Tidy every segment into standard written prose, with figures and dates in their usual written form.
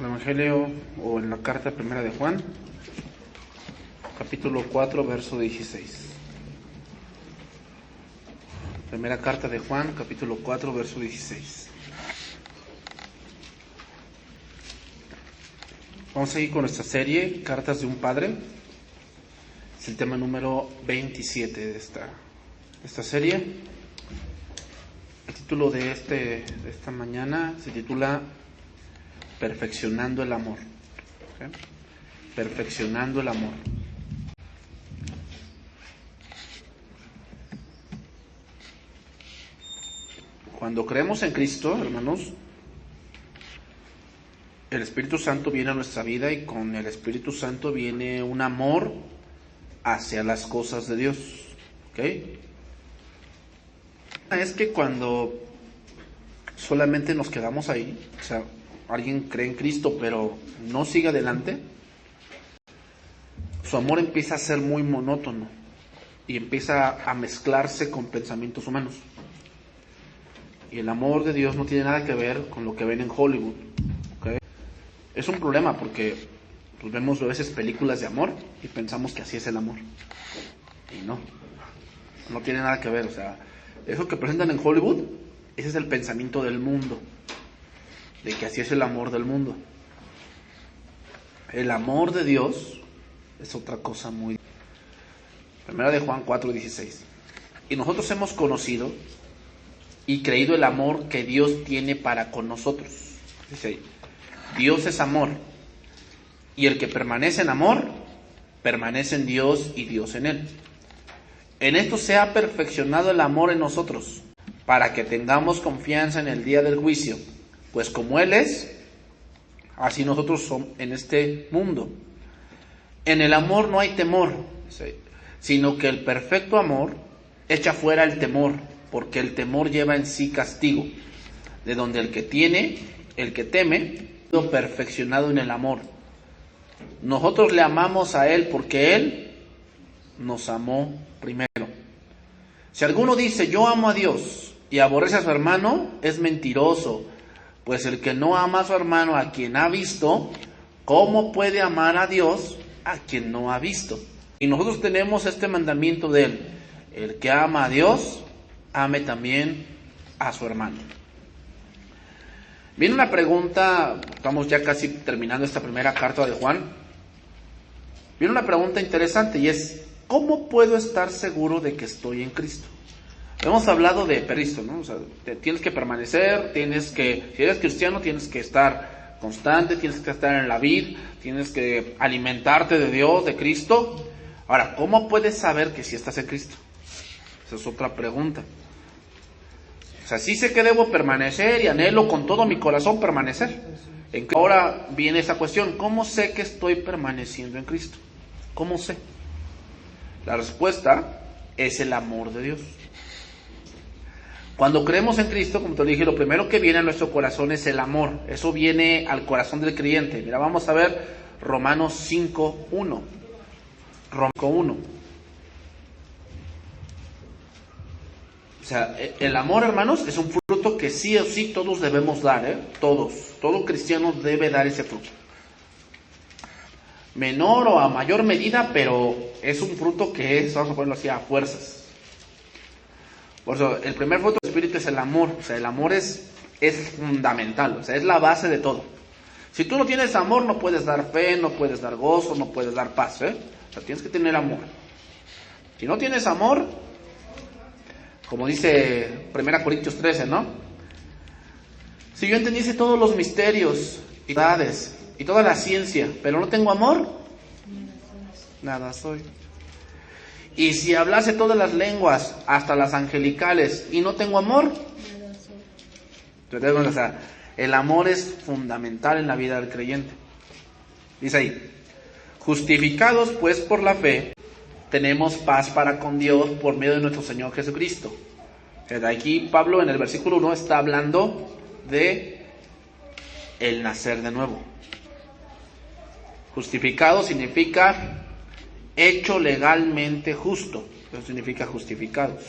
el Evangelio o en la carta primera de Juan, capítulo 4, verso 16. Primera carta de Juan, capítulo 4, verso 16. Vamos a seguir con nuestra serie, Cartas de un Padre. Es el tema número 27 de esta serie. El título de esta mañana se titula Perfeccionando el amor. ¿Okay? Perfeccionando el amor. Cuando creemos en Cristo, hermanos, el Espíritu Santo viene a nuestra vida y con el Espíritu Santo viene un amor hacia las cosas de Dios. ¿Ok? Es que cuando solamente nos quedamos ahí, o sea, alguien cree en Cristo pero no sigue adelante, su amor empieza a ser muy monótono y empieza a mezclarse con pensamientos humanos. Y el amor de Dios no tiene nada que ver con lo que ven en Hollywood. ¿Okay? Es un problema porque pues, vemos a veces películas de amor y pensamos que así es el amor. Y no tiene nada que ver. O sea, eso que presentan en Hollywood, ese es el pensamiento del mundo, de que así es el amor del mundo. El amor de Dios es otra cosa muy... Primera de Juan 4:16. Y nosotros hemos conocido y creído el amor que Dios tiene para con nosotros. Dice ahí, Dios es amor, y el que permanece en amor, permanece en Dios y Dios en él. En esto se ha perfeccionado el amor en nosotros, para que tengamos confianza en el día del juicio, pues como Él es, así nosotros somos en este mundo. En el amor no hay temor, sino que el perfecto amor echa fuera el temor, porque el temor lleva en sí castigo, de donde el que teme, perfeccionado en el amor. Nosotros le amamos a Él porque Él nos amó primero. Si alguno dice yo amo a Dios y aborrece a su hermano, es mentiroso, pues el que no ama a su hermano a quien ha visto, ¿cómo puede amar a Dios a quien no ha visto? Y nosotros tenemos este mandamiento de Él: el que ama a Dios, ame también a su hermano. Viene una pregunta, estamos ya casi terminando esta primera carta de Juan. Viene una pregunta interesante y es: ¿cómo puedo estar seguro de que estoy en Cristo? Hemos hablado de Cristo, ¿no? O sea, tienes que permanecer, si eres cristiano, tienes que estar constante, tienes que estar en la vid, tienes que alimentarte de Dios, de Cristo. Ahora, ¿cómo puedes saber que sí estás en Cristo? Esa es otra pregunta. O sea, sí sé que debo permanecer y anhelo con todo mi corazón permanecer. Ahora viene esa cuestión: ¿cómo sé que estoy permaneciendo en Cristo? ¿Cómo sé? La respuesta es el amor de Dios. Cuando creemos en Cristo, como te dije, lo primero que viene a nuestro corazón es el amor. Eso viene al corazón del creyente. Mira, vamos a ver Romanos 5:1. Romanos 5:1. O sea, el amor, hermanos, es un fruto que sí o sí todos debemos dar, todos. Todo cristiano debe dar ese fruto. Menor o a mayor medida, pero es un fruto que es, vamos a ponerlo así, a fuerzas. Por eso, el primer fruto del Espíritu es el amor. O sea, el amor es fundamental, o sea, es la base de todo. Si tú no tienes amor, no puedes dar fe, no puedes dar gozo, no puedes dar paz, O sea, tienes que tener amor. Si no tienes amor, como dice 1 Corintios 13, ¿no? Si yo entendiese todos los misterios y verdades y toda la ciencia, pero no tengo amor, nada soy. Y si hablase todas las lenguas, hasta las angelicales, y no tengo amor, o sea, el amor es fundamental en la vida del creyente. Dice ahí: justificados pues por la fe, tenemos paz para con Dios por medio de nuestro Señor Jesucristo. Aquí Pablo en el versículo 1 está hablando de el nacer de nuevo. Justificado significa hecho legalmente justo. Eso significa justificados.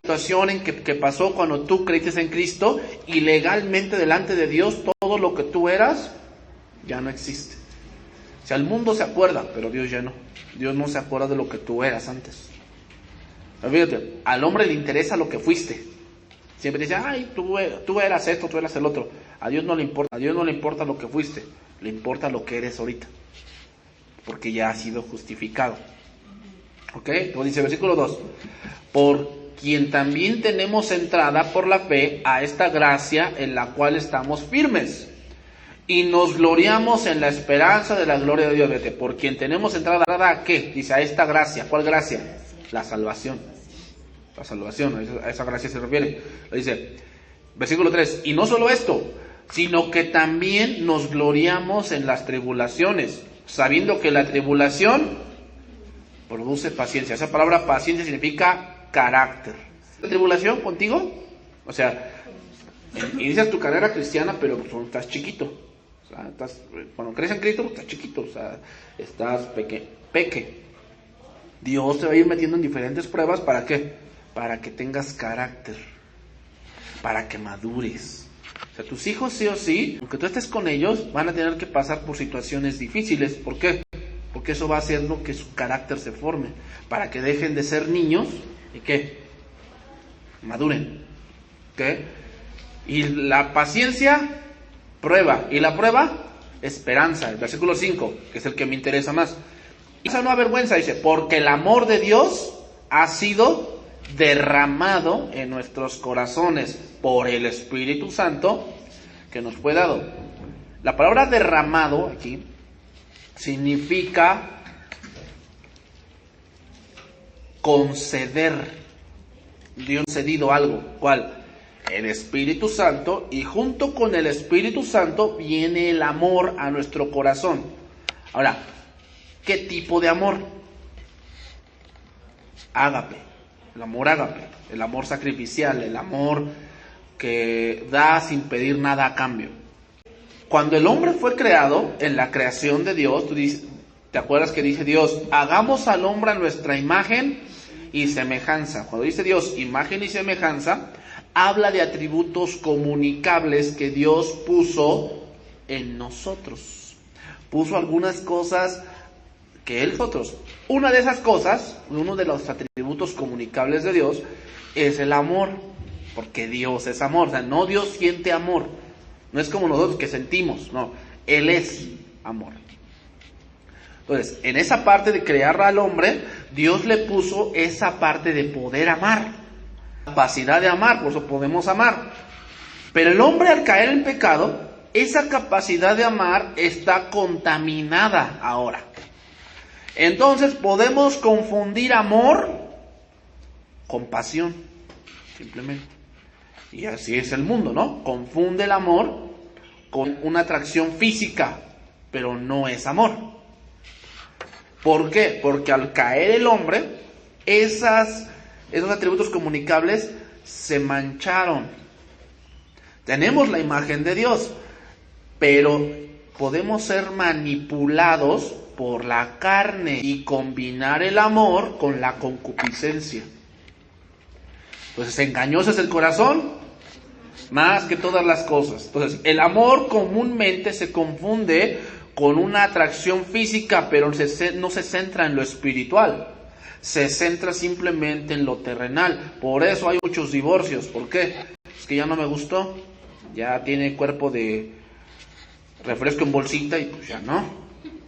Situación en que pasó cuando tú creíste en Cristo y legalmente delante de Dios todo lo que tú eras ya no existe. O sea, el mundo se acuerda, pero Dios ya no. Dios no se acuerda de lo que tú eras antes. Fíjate, al hombre le interesa lo que fuiste. Siempre dice, ay, tú eras esto, tú eras el otro. A Dios no le importa. A Dios no le importa lo que fuiste, le importa lo que eres ahorita, porque ya ha sido justificado. ¿Ok? Entonces dice versículo 2, por quien también tenemos entrada por la fe a esta gracia en la cual estamos firmes y nos gloriamos en la esperanza de la gloria de Dios. Vete, por quien tenemos entrada, ¿a qué? Dice, a esta gracia. ¿Cuál gracia? La salvación. La salvación, a esa gracia se refiere. Dice, versículo 3, y no solo esto, sino que también nos gloriamos en las tribulaciones, sabiendo que la tribulación produce paciencia. Esa palabra paciencia significa carácter. ¿La tribulación contigo? O sea, inicias tu carrera cristiana, pero estás chiquito. O sea, cuando crees en Cristo, estás chiquito. O sea, estás peque. Dios te va a ir metiendo en diferentes pruebas. ¿Para qué? Para que tengas carácter. Para que madures. O sea, tus hijos sí o sí, aunque tú estés con ellos, van a tener que pasar por situaciones difíciles. ¿Por qué? Porque eso va haciendo que su carácter se forme, para que dejen de ser niños y que maduren. ¿Okay? Y la paciencia, prueba. Y la prueba, esperanza. El versículo 5, que es el que me interesa más. Y esa no avergüenza, dice, porque el amor de Dios ha sido derramado en nuestros corazones por el Espíritu Santo que nos fue dado. La palabra derramado aquí significa conceder. Dios ha cedido algo. ¿Cuál? El Espíritu Santo, y junto con el Espíritu Santo viene el amor a nuestro corazón. Ahora, ¿qué tipo de amor? Ágape, el amor ágape, el amor sacrificial, el amor que da sin pedir nada a cambio. Cuando el hombre fue creado, en la creación de Dios, ¿te acuerdas que dice Dios, hagamos al hombre a nuestra imagen y semejanza? Cuando dice Dios, imagen y semejanza, habla de atributos comunicables que Dios puso en nosotros. Puso algunas cosas que Él nosotros. Una de esas cosas, uno de los atributos comunicables de Dios, es el amor. Porque Dios es amor. O sea, no Dios siente amor. No es como nosotros que sentimos. No, Él es amor. Entonces, en esa parte de crear al hombre, Dios le puso esa parte de poder amar. Capacidad de amar, por eso podemos amar. Pero el hombre al caer en pecado, esa capacidad de amar está contaminada ahora. Entonces podemos confundir amor con pasión, simplemente. Y así es el mundo, ¿no? Confunde el amor con una atracción física, pero no es amor. ¿Por qué? Porque al caer el hombre, esos atributos comunicables se mancharon. Tenemos la imagen de Dios, pero podemos ser manipulados por la carne y combinar el amor con la concupiscencia. Entonces, engañoso es el corazón más que todas las cosas. Entonces, el amor comúnmente se confunde con una atracción física, pero no se centra en lo espiritual. Se centra simplemente en lo terrenal. Por eso hay muchos divorcios. ¿Por qué? Es que ya no me gustó. Ya tiene cuerpo de refresco en bolsita y pues ya no.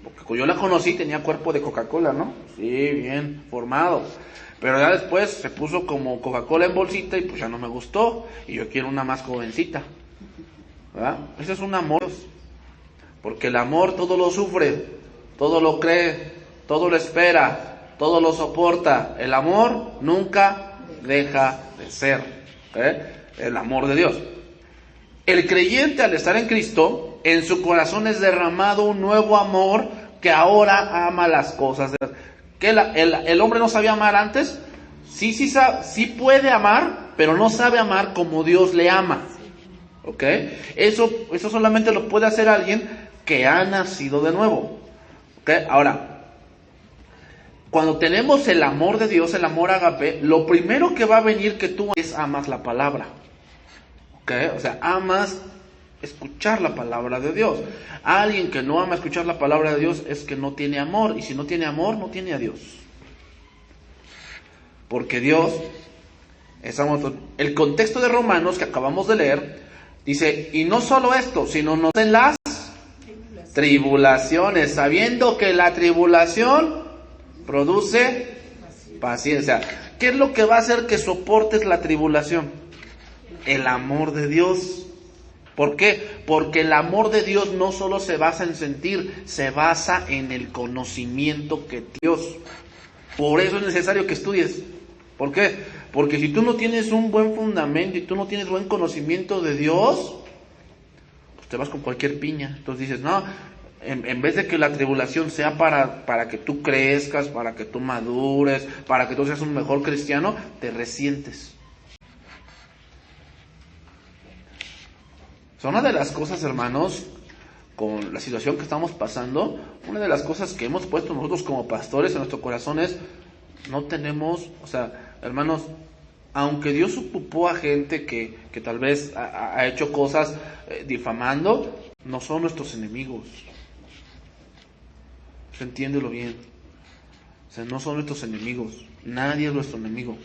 Porque yo la conocí, tenía cuerpo de Coca-Cola, ¿no? Sí, bien formado. Pero ya después se puso como Coca-Cola en bolsita y pues ya no me gustó. Y yo quiero una más jovencita. ¿Verdad? Ese es un amor. Porque el amor todo lo sufre, todo lo cree, todo lo espera, todo lo soporta. El amor nunca deja de ser. El amor de Dios. El creyente, al estar en Cristo, en su corazón es derramado un nuevo amor que ahora ama las cosas de Dios. ¿Que el hombre no sabía amar antes? Sí puede amar, pero no sabe amar como Dios le ama. ¿Ok? Eso solamente lo puede hacer alguien que ha nacido de nuevo. ¿Ok? Ahora, cuando tenemos el amor de Dios, el amor ágape, lo primero que va a venir que tú es amas la palabra. ¿Ok? O sea, amas escuchar la palabra de Dios. Alguien que no ama escuchar la palabra de Dios es que no tiene amor. Y si no tiene amor, no tiene a Dios. Porque Dios es amor. El contexto de Romanos que acabamos de leer dice, y no solo esto, sino no en las tribulaciones, sabiendo que la tribulación produce paciencia. ¿Qué es lo que va a hacer que soportes la tribulación? El amor de Dios. ¿Por qué? Porque el amor de Dios no solo se basa en sentir, se basa en el conocimiento que Dios. Por eso es necesario que estudies. ¿Por qué? Porque si tú no tienes un buen fundamento y tú no tienes buen conocimiento de Dios, pues te vas con cualquier piña. Entonces dices, no, en vez de que la tribulación sea para que tú crezcas, para que tú madures, para que tú seas un mejor cristiano, te resientes. O sea, una de las cosas, hermanos, con la situación que estamos pasando, una de las cosas que hemos puesto nosotros como pastores en nuestro corazón es, no tenemos, o sea, hermanos, aunque Dios ocupó a gente que tal vez ha hecho cosas difamando, no son nuestros enemigos. Entiéndelo bien. O sea, no son nuestros enemigos. Nadie es nuestro enemigo.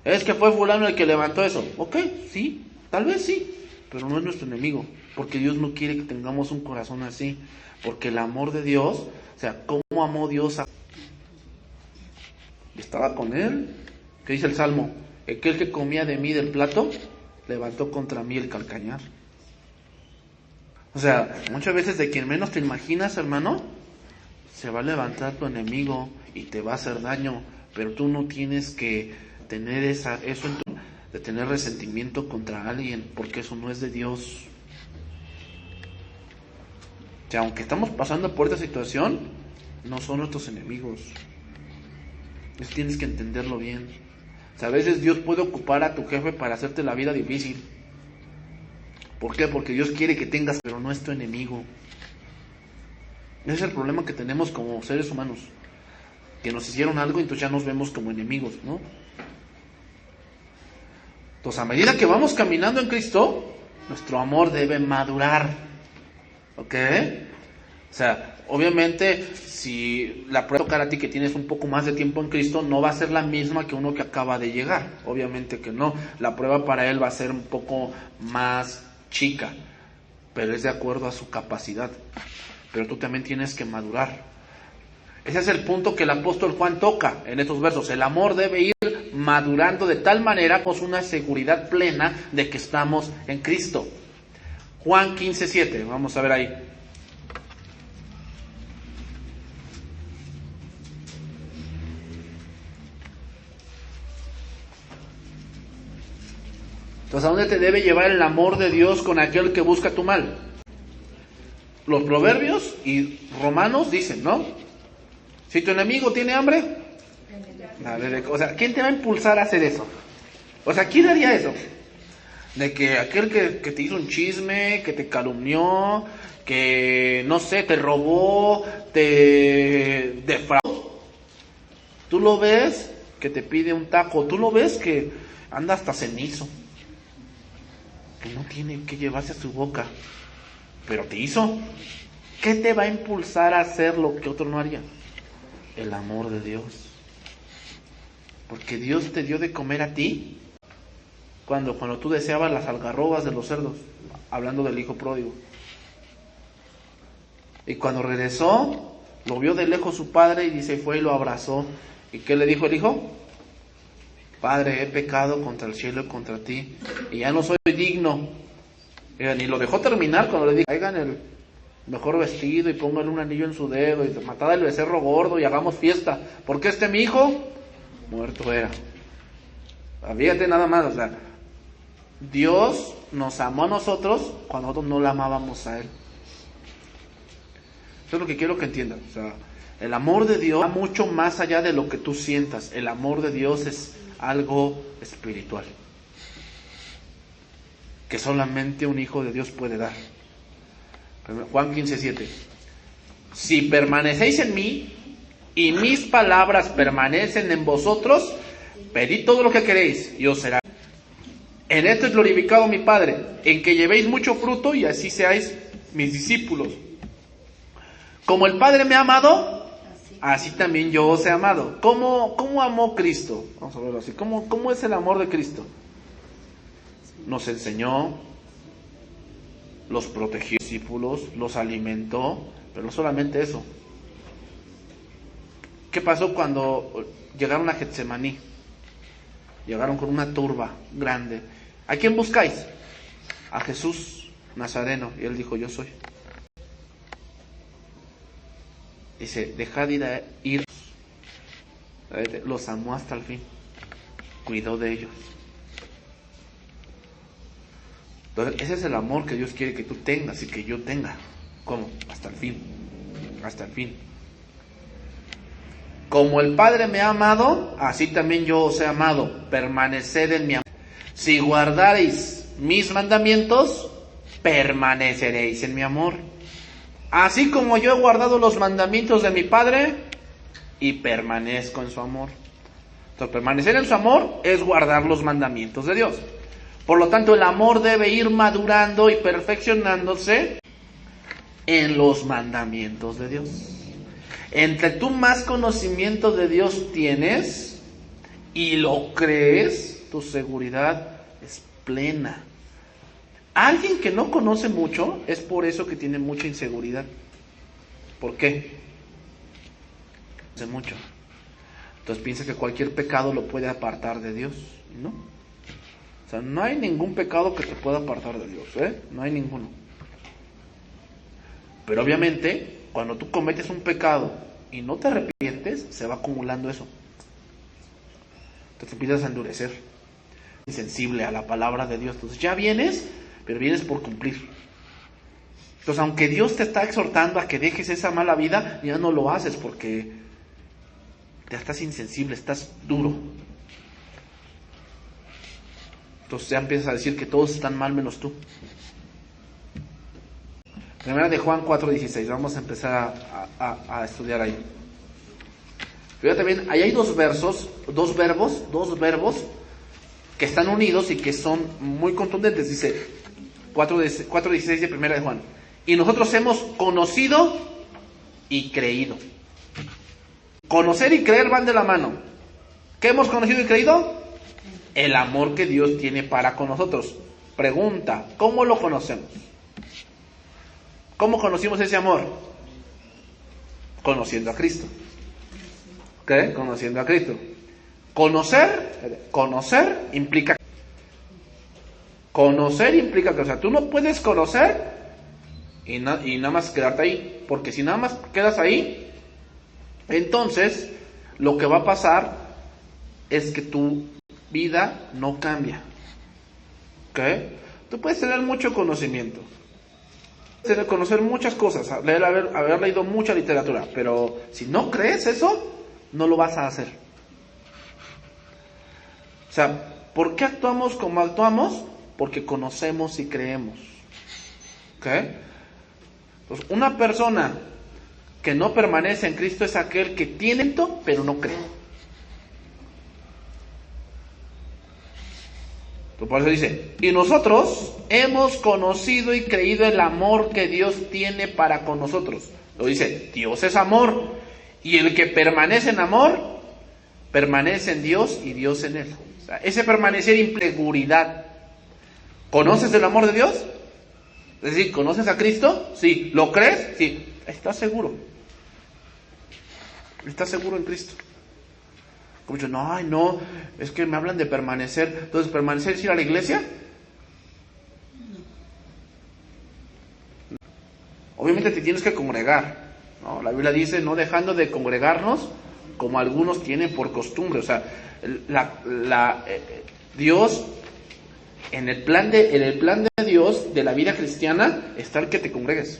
Es que fue fulano el que levantó eso. Ok, sí, tal vez sí, pero no es nuestro enemigo. Porque Dios no quiere que tengamos un corazón así. Porque el amor de Dios, o sea, ¿cómo amó Dios a... Estaba con él? ¿Qué dice el Salmo? Aquel que comía de mí del plato, levantó contra mí el calcañar. O sea, muchas veces de quien menos te imaginas, hermano, se va a levantar tu enemigo y te va a hacer daño, pero tú no tienes que tener eso de tener resentimiento contra alguien, porque eso no es de Dios. O sea, aunque estamos pasando por esta situación, no son nuestros enemigos. Eso tienes que entenderlo bien. O sea, a veces Dios puede ocupar a tu jefe para hacerte la vida difícil. ¿Por qué? Porque Dios quiere que tengas, pero no es tu enemigo. Ese es el problema que tenemos como seres humanos. Que nos hicieron algo y entonces ya nos vemos como enemigos, ¿no? Entonces, a medida que vamos caminando en Cristo, nuestro amor debe madurar. ¿Ok? O sea, obviamente, si la prueba tocar a ti que tienes un poco más de tiempo en Cristo, no va a ser la misma que uno que acaba de llegar. Obviamente que no. La prueba para él va a ser un poco más chica, pero es de acuerdo a su capacidad. Pero tú también tienes que madurar. Ese es el punto que el apóstol Juan toca en estos versos. El amor debe ir madurando de tal manera con una seguridad plena de que estamos en Cristo. Juan 15:7, vamos a ver ahí. Entonces, ¿a dónde te debe llevar el amor de Dios con aquel que busca tu mal? Los proverbios y romanos dicen, ¿no? Si tu enemigo tiene hambre, o sea, ¿quién te va a impulsar a hacer eso? O sea, ¿quién haría eso? De que aquel que te hizo un chisme, que te calumnió, que, no sé, te robó, te defraudó. Tú lo ves que te pide un taco, tú lo ves que anda hasta cenizo, que no tiene que llevarse a su boca, pero te hizo. ¿Qué te va a impulsar a hacer lo que otro no haría? El amor de Dios. Porque Dios te dio de comer a ti cuando tú deseabas las algarrobas de los cerdos, hablando del hijo pródigo. Y cuando regresó, lo vio de lejos su padre y dice, fue y lo abrazó. ¿Y qué le dijo el hijo? Padre, he pecado contra el cielo y contra ti, y ya no soy digno. Y lo dejó terminar cuando le dijo, traigan el mejor vestido y pónganle un anillo en su dedo y matad al becerro gordo y hagamos fiesta, porque mi hijo muerto era. Fíjate nada más, o sea, Dios nos amó a nosotros cuando nosotros no la amábamos a Él. Eso es lo que quiero que entiendan. O sea, el amor de Dios va mucho más allá de lo que tú sientas. El amor de Dios es algo espiritual, que solamente un hijo de Dios puede dar. Juan 15:7. Si permanecéis en mí y mis palabras permanecen en vosotros, pedid todo lo que queréis y os será. En esto es glorificado mi Padre, en que llevéis mucho fruto y así seáis mis discípulos. Como el Padre me ha amado, así también yo os he amado. ¿Cómo amó Cristo? Vamos a verlo así. ¿Cómo es el amor de Cristo? Nos enseñó, los protegió, discípulos, los alimentó, pero no solamente eso. ¿Qué pasó cuando llegaron a Getsemaní? Llegaron con una turba grande. ¿A quién buscáis? A Jesús Nazareno. Y él dijo, yo soy. Dice, dejad ir. Los amó hasta el fin. Cuidó de ellos. Entonces, ese es el amor que Dios quiere que tú tengas y que yo tenga. ¿Cómo? Hasta el fin. Hasta el fin. Como el Padre me ha amado, así también yo os he amado. Permaneced en mi amor. Si guardareis mis mandamientos, permaneceréis en mi amor. Así como yo he guardado los mandamientos de mi Padre y permanezco en su amor. Entonces, permanecer en su amor es guardar los mandamientos de Dios. Por lo tanto, el amor debe ir madurando y perfeccionándose en los mandamientos de Dios. Entre tú más conocimiento de Dios tienes y lo crees, tu seguridad es plena. Alguien que no conoce mucho es por eso que tiene mucha inseguridad. ¿Por qué? No conoce mucho. Entonces piensa que cualquier pecado lo puede apartar de Dios, ¿no? O sea, no hay ningún pecado que te pueda apartar de Dios, no hay ninguno. Pero obviamente, cuando tú cometes un pecado y no te arrepientes, se va acumulando eso. Entonces empiezas a endurecer, insensible a la palabra de Dios. Entonces ya vienes, pero vienes por cumplir. Entonces, aunque Dios te está exhortando a que dejes esa mala vida, ya no lo haces porque ya estás insensible, estás duro. Entonces ya empiezas a decir que todos están mal menos tú. Primera de Juan 4:16, vamos a empezar a estudiar ahí. Fíjate bien, ahí hay dos verbos que están unidos y que son muy contundentes. Dice 4:16 de Primera de Juan. Y nosotros hemos conocido y creído. Conocer y creer van de la mano. ¿Qué hemos conocido y creído? El amor que Dios tiene para con nosotros. Pregunta, ¿cómo lo conocemos? ¿Cómo conocimos ese amor? Conociendo a Cristo. ¿Qué? Conociendo a Cristo. Conocer implica que, o sea, tú no puedes conocer y nada más quedarte ahí, porque si nada más quedas ahí, entonces lo que va a pasar es que tu vida no cambia. ¿Ok? Tú puedes tener mucho conocimiento, conocer muchas cosas, haber leído mucha literatura, pero si no crees eso, no lo vas a hacer. O sea, ¿por qué actuamos como actuamos? Porque conocemos y creemos. ¿Ok? Entonces, una persona que no permanece en Cristo es aquel que tiene esto, pero no cree. Entonces, por eso dice, y nosotros hemos conocido y creído el amor que Dios tiene para con nosotros. Lo dice, Dios es amor, y el que permanece en amor, permanece en Dios y Dios en él. O sea, ese permanecer implica seguridad. ¿Conoces el amor de Dios? Es decir, ¿conoces a Cristo? Sí. ¿Lo crees? Sí. ¿Estás seguro? ¿Estás seguro en Cristo? Como yo, no, es que me hablan de permanecer. Entonces, ¿permanecer es ir a la iglesia? Obviamente te tienes que congregar, ¿no? La Biblia dice, no dejando de congregarnos, como algunos tienen por costumbre. O sea, Dios, en el plan de Dios, de la vida cristiana, está el que te congregues.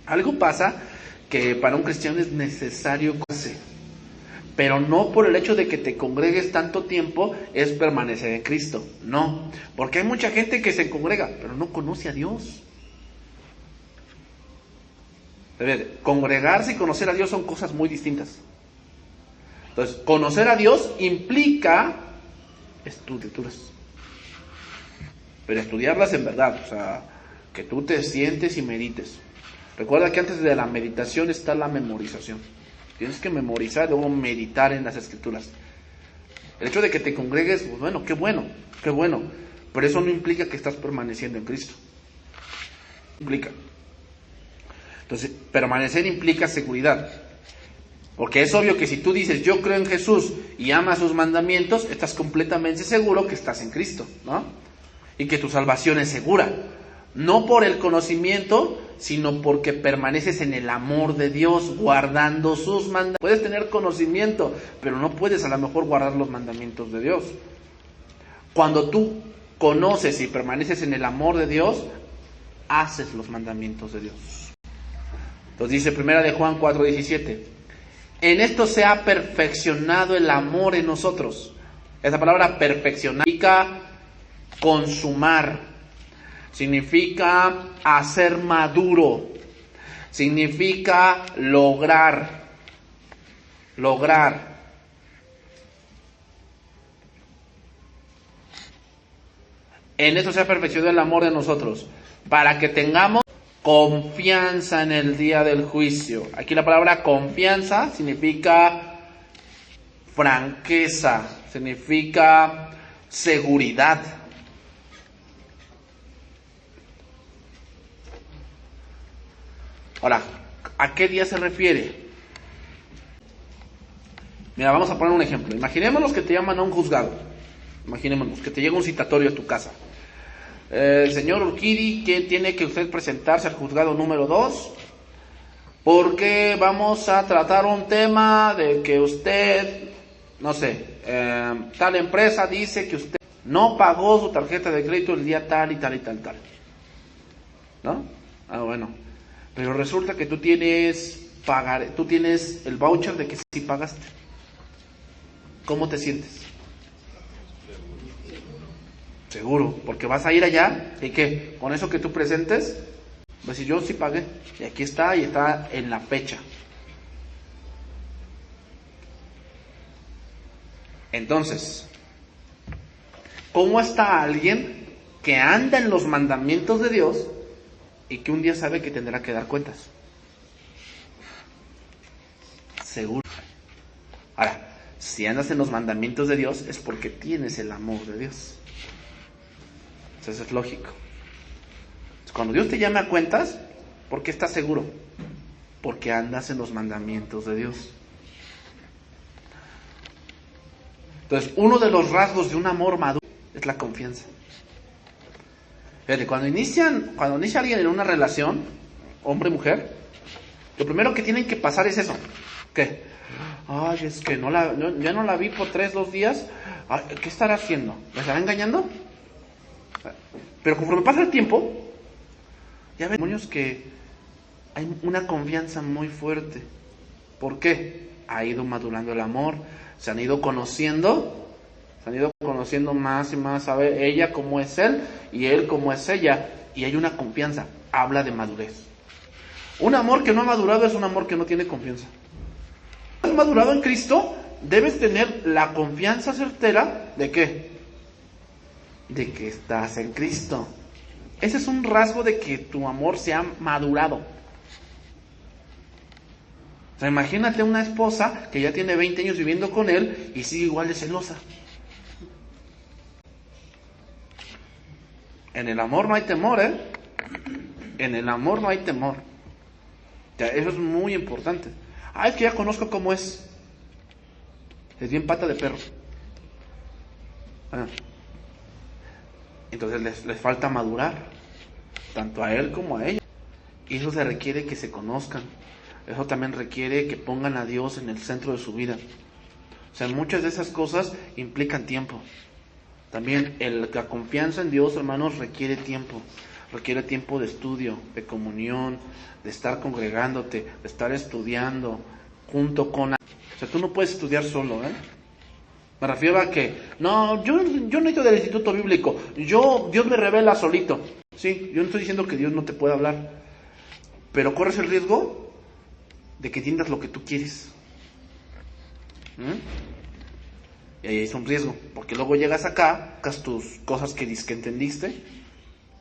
Algo pasa que para un cristiano es necesario hacer. Pero no por el hecho de que te congregues tanto tiempo es permanecer en Cristo. No, porque hay mucha gente que se congrega, pero no conoce a Dios. A ver, congregarse y conocer a Dios son cosas muy distintas. Entonces, conocer a Dios implica escrituras. Pero estudiarlas en verdad, o sea, que tú te sientes y medites. Recuerda que antes de la meditación está la memorización. Tienes que memorizar y luego meditar en las escrituras. El hecho de que te congregues, pues bueno, qué bueno. Pero eso no implica que estás permaneciendo en Cristo. Implica. Entonces, permanecer implica seguridad. Porque es obvio que si tú dices, yo creo en Jesús y amas sus mandamientos, estás completamente seguro que estás en Cristo, ¿no? Y que tu salvación es segura. No por el conocimiento, sino porque permaneces en el amor de Dios, guardando sus mandamientos. Puedes tener conocimiento, pero no puedes a lo mejor guardar los mandamientos de Dios. Cuando tú conoces y permaneces en el amor de Dios, haces los mandamientos de Dios. Entonces dice 1 de Juan 4:17, en esto se ha perfeccionado el amor en nosotros. Esa palabra perfeccionar significa consumar, significa hacer maduro, significa lograr. En esto se ha perfeccionado el amor de nosotros, para que tengamos confianza en el día del juicio. Aquí la palabra confianza significa franqueza, significa seguridad. Ahora, ¿a qué día se refiere? Mira, vamos a poner un ejemplo. Imaginémonos que te llaman a un juzgado. Imaginémonos que te llega un citatorio a tu casa. Señor Urquidi, que tiene que usted presentarse al juzgado número 2 porque vamos a tratar un tema de que usted, no sé, tal empresa dice que usted no pagó su tarjeta de crédito el día tal y tal y tal. ¿No? Ah, bueno. Pero resulta que tú tienes el voucher de que sí pagaste. ¿Cómo te sientes? Seguro, porque vas a ir allá y que con eso que tú presentes, vas a decir, yo sí pagué, y aquí está, y está en la fecha. Entonces, ¿cómo está alguien que anda en los mandamientos de Dios y que un día sabe que tendrá que dar cuentas? Seguro. Ahora, si andas en los mandamientos de Dios es porque tienes el amor de Dios. Eso es lógico. Cuando Dios te llama a cuentas, ¿por qué estás seguro? Porque andas en los mandamientos de Dios. Entonces, uno de los rasgos de un amor maduro es la confianza. Fíjate, cuando inicia alguien en una relación, hombre-mujer, lo primero que tienen que pasar es eso. ¿Qué? Ay, es que ya no la vi por 2 días. Ay, ¿qué estará haciendo? ¿Me estará engañando? Pero conforme pasa el tiempo, ya vemos que hay una confianza muy fuerte. ¿Por qué? Ha ido madurando el amor, se han ido conociendo más y más, sabe ella cómo es él y él cómo es ella, y hay una confianza, habla de madurez. Un amor que no ha madurado es un amor que no tiene confianza. ¿Has madurado en Cristo? Debes tener la confianza certera de ¿qué? De que estás en Cristo. Ese es un rasgo de que tu amor se ha madurado. O sea, imagínate una esposa que ya tiene 20 años viviendo con él y sigue igual de celosa. En el amor no hay temor, ¿eh? En el amor no hay temor. O sea, eso es muy importante. Es que ya conozco cómo es. Es bien pata de perro. Entonces les falta madurar, tanto a él como a ella. Y eso se requiere que se conozcan. Eso también requiere que pongan a Dios en el centro de su vida. O sea, muchas de esas cosas implican tiempo. También la confianza en Dios, hermanos, requiere tiempo. Requiere tiempo de estudio, de comunión, de estar congregándote, de estar estudiando junto con... O sea, tú no puedes estudiar solo, ¿eh? Me refiero a que, no, yo no necesito del instituto bíblico, Dios me revela solito. Sí, yo no estoy diciendo que Dios no te pueda hablar, pero corres el riesgo de que entiendas lo que tú quieres. Y ahí es un riesgo, porque luego llegas acá, sacas tus cosas que dices que entendiste,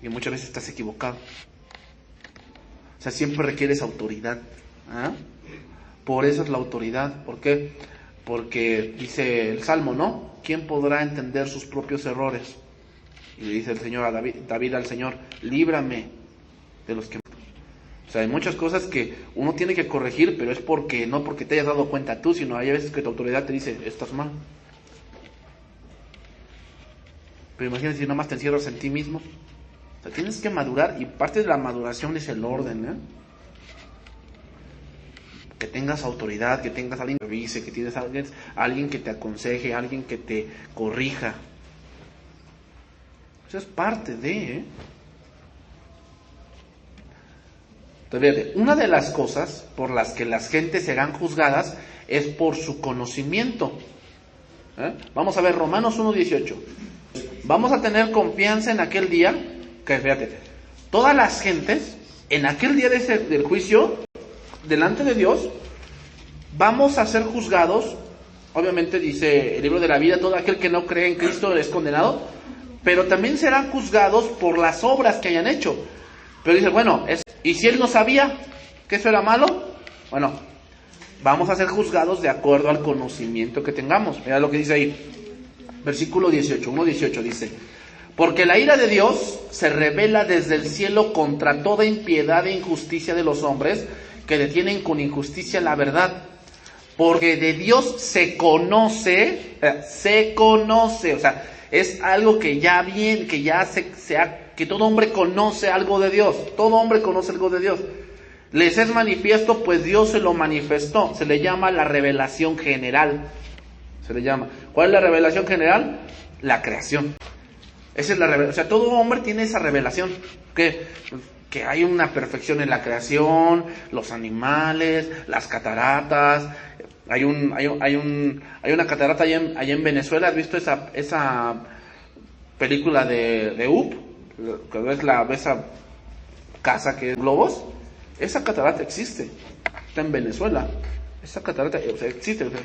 y muchas veces estás equivocado. O sea, siempre requieres autoridad. Por eso es la autoridad. ¿Por qué? Porque dice el Salmo, ¿no? ¿Quién podrá entender sus propios errores? Y le dice el Señor a David al Señor, líbrame de los que... O sea, hay muchas cosas que uno tiene que corregir, pero es porque no porque te hayas dado cuenta tú, sino hay veces que tu autoridad te dice, estás mal. Pero imagínate si nada más te encierras en ti mismo. O sea, tienes que madurar, y parte de la maduración es el orden, Que tengas autoridad, que tengas alguien que revise, que tienes alguien que te aconseje, alguien que te corrija. Eso es parte de... Entonces, fíjate, una de las cosas por las que las gentes serán juzgadas es por su conocimiento. Vamos a ver Romanos 1:18. Vamos a tener confianza en aquel día, que fíjate, todas las gentes, en aquel día del juicio, delante de Dios, vamos a ser juzgados. Obviamente dice el libro de la vida, todo aquel que no cree en Cristo es condenado, pero también serán juzgados por las obras que hayan hecho. Pero dice, bueno, ¿y si él no sabía que eso era malo? Bueno, vamos a ser juzgados de acuerdo al conocimiento que tengamos. Mira lo que dice ahí, versículo 18, 1:18 dice, porque la ira de Dios se revela desde el cielo contra toda impiedad e injusticia de los hombres que detienen con injusticia la verdad. Porque de Dios se conoce, o sea, es algo que ya viene, que ya que todo hombre conoce algo de Dios, todo hombre conoce algo de Dios. Les es manifiesto, pues Dios se lo manifestó, se le llama la revelación general, se le llama. ¿Cuál es la revelación general? La creación. Esa es la revelación, o sea, todo hombre tiene esa revelación, que hay una perfección en la creación, los animales, las cataratas. Hay una catarata allá en Venezuela. ¿Has visto esa película de Up? Que ves esa casa que es globos. Esa catarata existe. Está en Venezuela. Esa catarata, o sea, existe. O sea,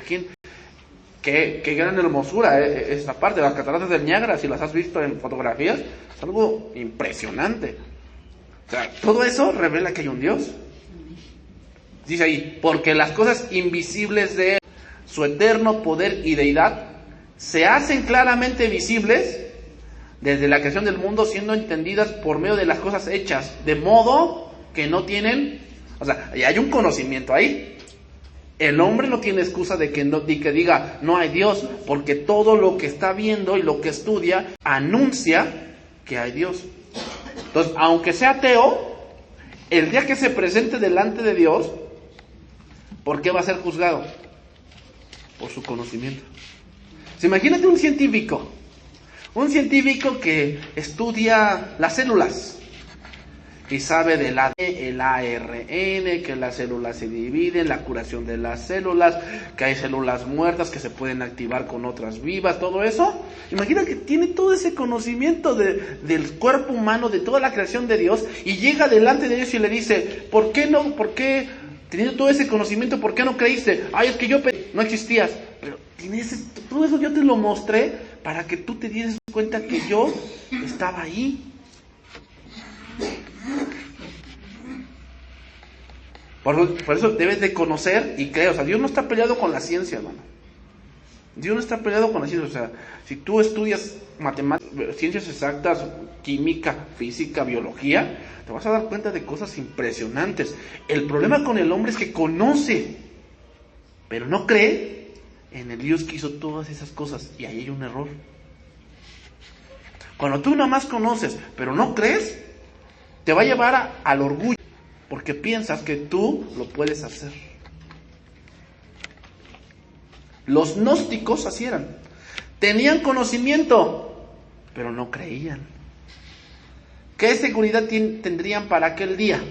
qué gran hermosura esa parte. Las cataratas del Niágara, si las has visto en fotografías, es algo impresionante. O sea, todo eso revela que hay un Dios. Dice ahí, porque las cosas invisibles de su eterno poder y deidad se hacen claramente visibles desde la creación del mundo, siendo entendidas por medio de las cosas hechas, de modo que no tienen, o sea, hay un conocimiento ahí. El hombre no tiene excusa de que diga no hay Dios, porque todo lo que está viendo y lo que estudia anuncia que hay Dios. Entonces, aunque sea ateo, el día que se presente delante de Dios, ¿por qué va a ser juzgado? Por su conocimiento. Imagínate un científico que estudia las células y sabe del el ARN, que las células se dividen, la curación de las células, que hay células muertas que se pueden activar con otras vivas, todo eso. Imagina que tiene todo ese conocimiento del cuerpo humano, de toda la creación de Dios, y llega delante de Dios y le dice, ¿por qué, teniendo todo ese conocimiento, por qué no creíste? Ay, es que no existías. Pero todo eso yo te lo mostré para que tú te dieras cuenta que yo estaba ahí. Por eso debes de conocer y creer. O sea, Dios no está peleado con la ciencia, hermano. Dios no está peleado con la ciencia. O sea, si tú estudias matemáticas, ciencias exactas, química, física, biología, te vas a dar cuenta de cosas impresionantes. El problema con el hombre es que conoce, pero no cree en el Dios que hizo todas esas cosas. Y ahí hay un error. Cuando tú nada más conoces, pero no crees, te va a llevar al orgullo, porque piensas que tú lo puedes hacer. Los gnósticos así eran. Tenían conocimiento, pero no creían. ¿Qué seguridad tendrían para aquel día?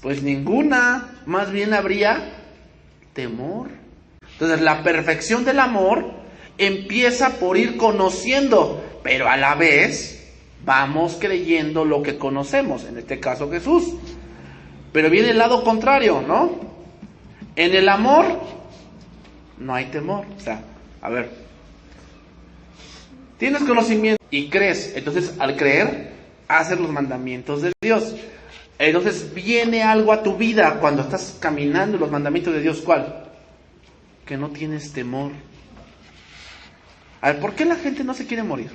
Pues ninguna, más bien habría temor. Entonces la perfección del amor empieza por ir conociendo, pero a la vez vamos creyendo lo que conocemos, en este caso Jesús. Pero viene el lado contrario, ¿no? En el amor no hay temor. O sea, a ver, tienes conocimiento y crees. Entonces, al creer, haces los mandamientos de Dios. Entonces, viene algo a tu vida cuando estás caminando los mandamientos de Dios. ¿Cuál? Que no tienes temor. A ver, ¿por qué la gente no se quiere morir?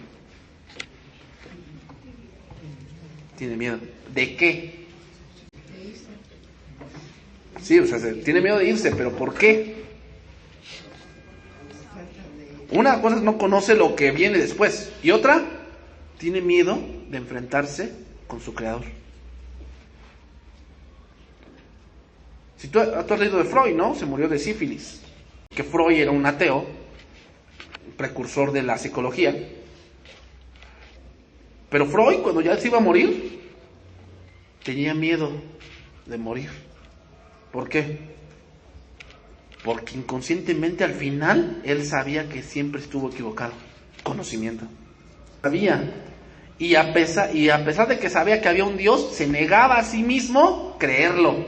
Tiene miedo. ¿De qué? Sí, o sea, tiene miedo de irse, pero ¿por qué? Una cosa es no conoce lo que viene después, y otra, tiene miedo de enfrentarse con su creador. Si tú has leído de Freud, ¿no? Se murió de sífilis. Que Freud era un ateo, precursor de la psicología. Pero Freud, cuando ya se iba a morir, tenía miedo de morir. ¿Por qué? Porque inconscientemente al final él sabía que siempre estuvo equivocado. Conocimiento. Sabía. Y a pesar de que sabía que había un Dios, se negaba a sí mismo creerlo.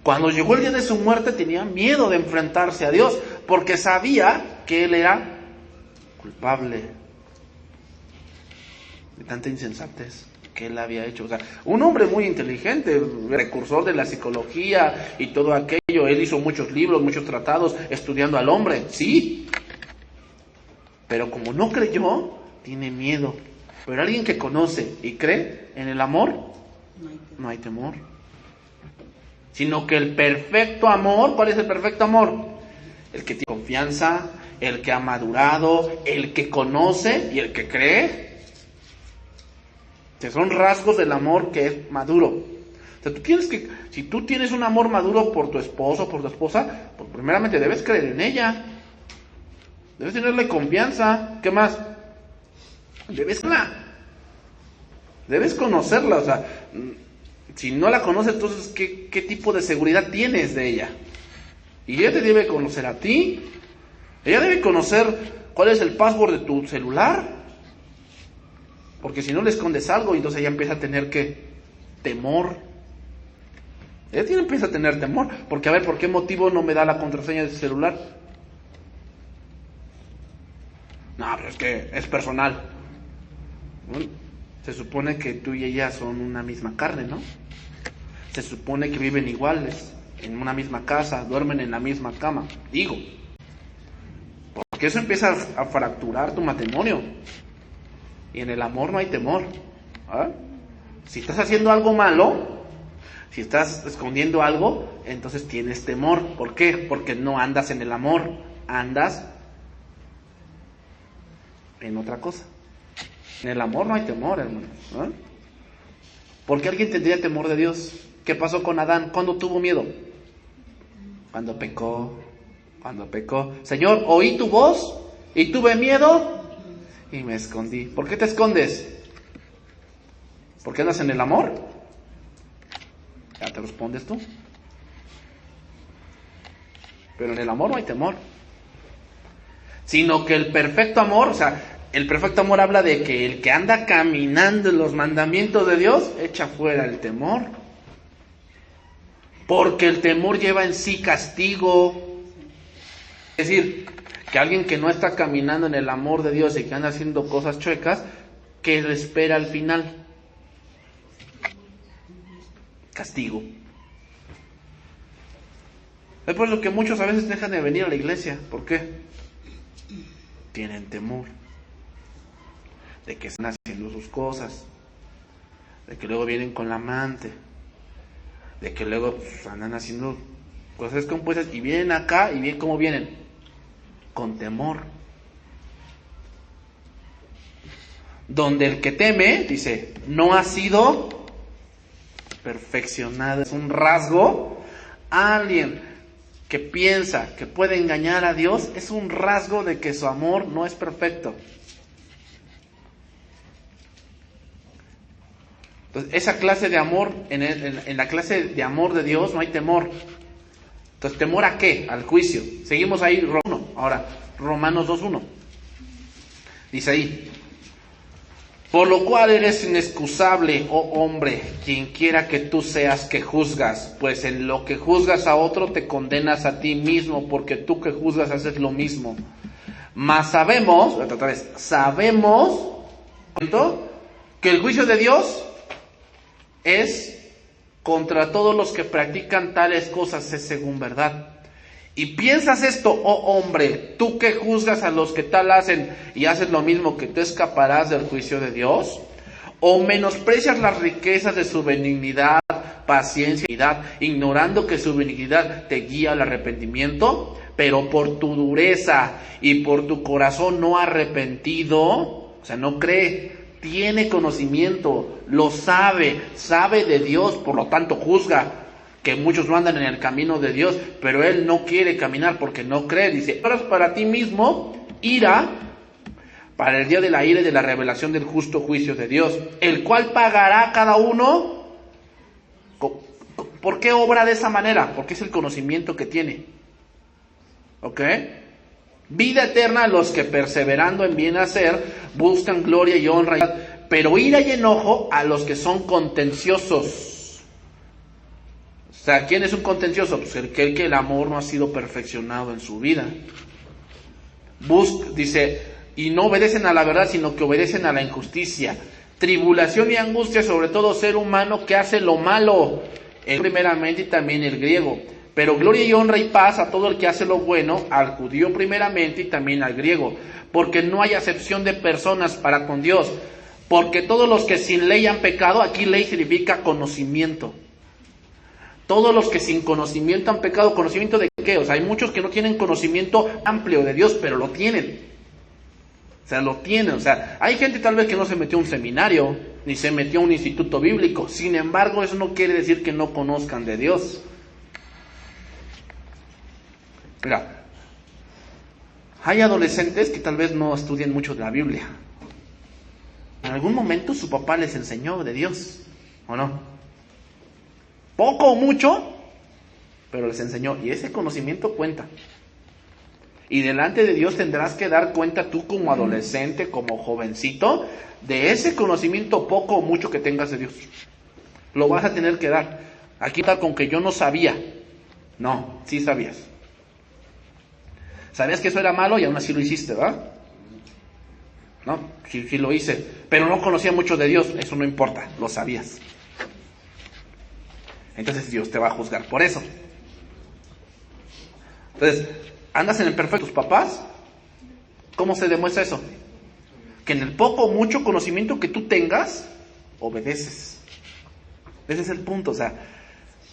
Cuando llegó el día de su muerte tenía miedo de enfrentarse a Dios, porque sabía que él era culpable de tanta insensatez que él había hecho. O sea, un hombre muy inteligente, precursor de la psicología y todo aquello. Él hizo muchos libros, muchos tratados estudiando al hombre, sí. Pero como no creyó, tiene miedo. Pero alguien que conoce y cree en el amor, no hay temor. Sino que el perfecto amor, ¿cuál es el perfecto amor? El que tiene confianza, el que ha madurado, el que conoce y el que cree. Que son rasgos del amor que es maduro. O sea, si tú tienes un amor maduro por tu esposo, por tu esposa, pues primeramente debes creer en ella. Debes tenerle confianza. ¿Qué más? Debes conocerla. O sea, si no la conoces, entonces, ¿qué tipo de seguridad tienes de ella? Y ella te debe conocer a ti. Ella debe conocer cuál es el password de tu celular. Porque si no le escondes algo, entonces ella empieza a tener temor. Ella empieza a tener temor. Porque a ver, ¿por qué motivo no me da la contraseña de su celular? No, pero es que es personal. Bueno, se supone que tú y ella son una misma carne, ¿no? Se supone que viven iguales, en una misma casa, duermen en la misma cama. Digo, porque eso empieza a fracturar tu matrimonio. Y en el amor no hay temor. ¿Ah? Si estás haciendo algo malo, si estás escondiendo algo, entonces tienes temor. ¿Por qué? Porque no andas en el amor, andas en otra cosa. En el amor no hay temor, hermano. ¿Ah? ¿Por qué alguien tendría temor de Dios? ¿Qué pasó con Adán? ¿Cuándo tuvo miedo? Cuando pecó. Señor, oí tu voz y tuve miedo y me escondí. ¿Por qué te escondes? ¿Por qué andas en el amor? Ya te respondes tú. Pero en el amor no hay temor. Sino que el perfecto amor, o sea, el perfecto amor habla de que el que anda caminando en los mandamientos de Dios echa fuera el temor. Porque el temor lleva en sí castigo. Es decir, que alguien que no está caminando en el amor de Dios y que anda haciendo cosas chuecas, ¿qué le espera al final? Castigo. Es por lo que muchos a veces dejan de venir a la iglesia. ¿Por qué? Tienen temor de que están haciendo sus cosas, de que luego vienen con la amante, de que luego andan haciendo cosas compuestas y vienen acá y bien cómo vienen, con temor. Donde el que teme, dice, no ha sido perfeccionado. Es un rasgo. Alguien que piensa que puede engañar a Dios es un rasgo de que su amor no es perfecto. Entonces, esa clase de amor, en la clase de amor de Dios no hay temor. Entonces, ¿temor a qué? Al juicio. Seguimos ahí, ahora, Romanos 2:1. Dice ahí, Por lo cual eres inexcusable, oh hombre, quien quiera que tú seas que juzgas, pues en lo que juzgas a otro te condenas a ti mismo, porque tú que juzgas haces lo mismo. Mas sabemos, otra vez, sabemos que el juicio de Dios es contra todos los que practican tales cosas, es según verdad. Y piensas esto, oh hombre, tú que juzgas a los que tal hacen y haces lo mismo, que tú escaparás del juicio de Dios, o menosprecias las riquezas de su benignidad, paciencia y piedad, ignorando que su benignidad te guía al arrepentimiento, pero por tu dureza y por tu corazón no arrepentido, o sea, no cree, tiene conocimiento, lo sabe de Dios, por lo tanto juzga. Que muchos no andan en el camino de Dios, pero él no quiere caminar porque no cree. Dice, ahora para ti mismo, ira, para el día de la ira y de la revelación del justo juicio de Dios, el cual pagará a cada uno. ¿Por qué obra de esa manera? Porque es el conocimiento que tiene. ¿Ok? Vida eterna a los que perseverando en bien hacer, buscan gloria y honra, pero ira y enojo a los que son contenciosos. O sea, ¿quién es un contencioso? Pues el que el amor no ha sido perfeccionado en su vida. Dice, y no obedecen a la verdad, sino que obedecen a la injusticia. Tribulación y angustia sobre todo ser humano que hace lo malo, primeramente y también el griego. Pero gloria y honra y paz a todo el que hace lo bueno, al judío primeramente y también al griego. Porque no hay acepción de personas para con Dios. Porque todos los que sin ley han pecado, aquí ley significa conocimiento. Todos los que sin conocimiento han pecado, ¿conocimiento de qué? O sea, hay muchos que no tienen conocimiento amplio de Dios, pero lo tienen. O sea, lo tienen. O sea, hay gente tal vez que no se metió a un seminario, ni se metió a un instituto bíblico. Sin embargo, eso no quiere decir que no conozcan de Dios. Mira, hay adolescentes que tal vez no estudian mucho de la Biblia. En algún momento su papá les enseñó de Dios, ¿o no? Poco o mucho, pero les enseñó. Y ese conocimiento cuenta. Y delante de Dios tendrás que dar cuenta tú como adolescente, como jovencito, de ese conocimiento poco o mucho que tengas de Dios. Lo vas a tener que dar. Aquí tal con que yo no sabía. No, sí sabías. Sabías que eso era malo y aún así lo hiciste, ¿verdad? No, sí lo hice. Pero no conocía mucho de Dios. Eso no importa, lo sabías. Entonces Dios te va a juzgar por eso. Entonces, ¿andas en el perfecto tus papás? ¿Cómo se demuestra eso? Que en el poco o mucho conocimiento que tú tengas, obedeces. Ese es el punto. O sea,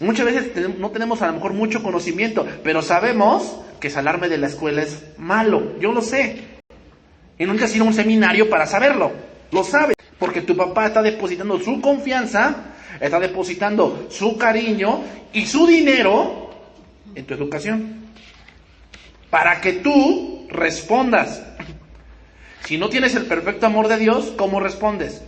muchas veces no tenemos a lo mejor mucho conocimiento, pero sabemos que salarme de la escuela es malo. Yo lo sé. Y no necesitas ir a un seminario para saberlo. Lo sabes. Porque tu papá está depositando su confianza, está depositando su cariño y su dinero en tu educación. Para que tú respondas. Si no tienes el perfecto amor de Dios, ¿cómo respondes?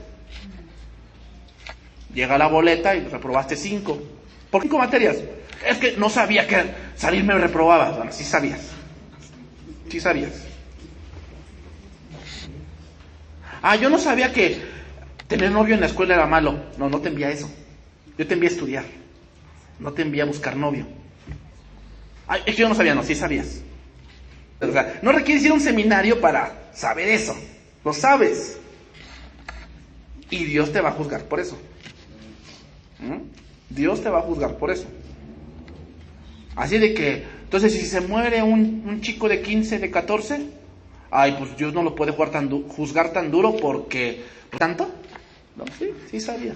Llega la boleta y reprobaste 5. ¿Por 5 materias? Es que no sabía que salirme reprobaba. Bueno, sí sabías. Sí sabías. Yo no sabía que tener novio en la escuela era malo. No te envía a eso. Yo te envié a estudiar. No te envié a buscar novio. Es que yo no sabía. No, sí sabías. O sea, no requieres ir a un seminario para saber eso. Lo sabes. Y Dios te va a juzgar por eso. Dios te va a juzgar por eso. Así de que, entonces si se muere un chico de 15, de 14, pues Dios no lo puede juzgar tan duro porque... ¿Tanto? No, sí sabía.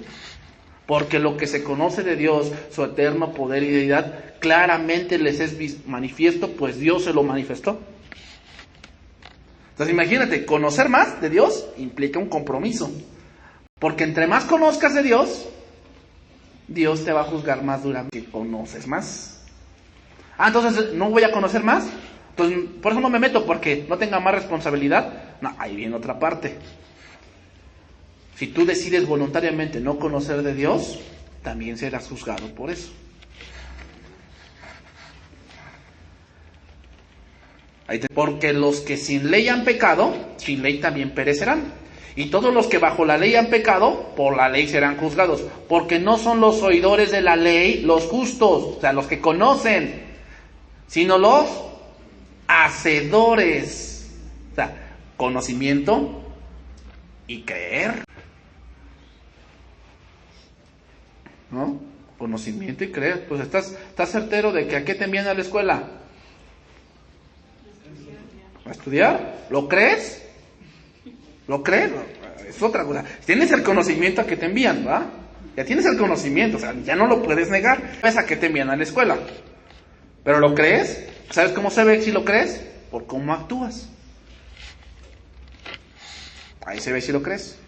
Porque lo que se conoce de Dios, su eterno poder y deidad, claramente les es manifiesto, pues Dios se lo manifestó. Entonces imagínate, conocer más de Dios implica un compromiso. Porque entre más conozcas de Dios, Dios te va a juzgar más duramente que conoces más. Entonces no voy a conocer más. Entonces por eso no me meto, porque no tenga más responsabilidad. No, ahí viene otra parte. Si tú decides voluntariamente no conocer de Dios, también serás juzgado por eso. Porque los que sin ley han pecado, sin ley también perecerán. Y todos los que bajo la ley han pecado, por la ley serán juzgados. Porque no son los oidores de la ley los justos, o sea, los que conocen, sino los hacedores. O sea, conocimiento y creer. ¿No? Conocimiento y creer. Pues estás certero de que ¿a qué te envían a la escuela? ¿A estudiar? ¿Lo crees? ¿Lo crees? Es otra cosa. Tienes el conocimiento a que te envían, ¿verdad? Ya tienes el conocimiento, o sea, ya no lo puedes negar. ¿Sabes a qué te envían a la escuela? ¿Pero lo crees? ¿Sabes cómo se ve si lo crees? Por cómo actúas. Ahí se ve si lo crees.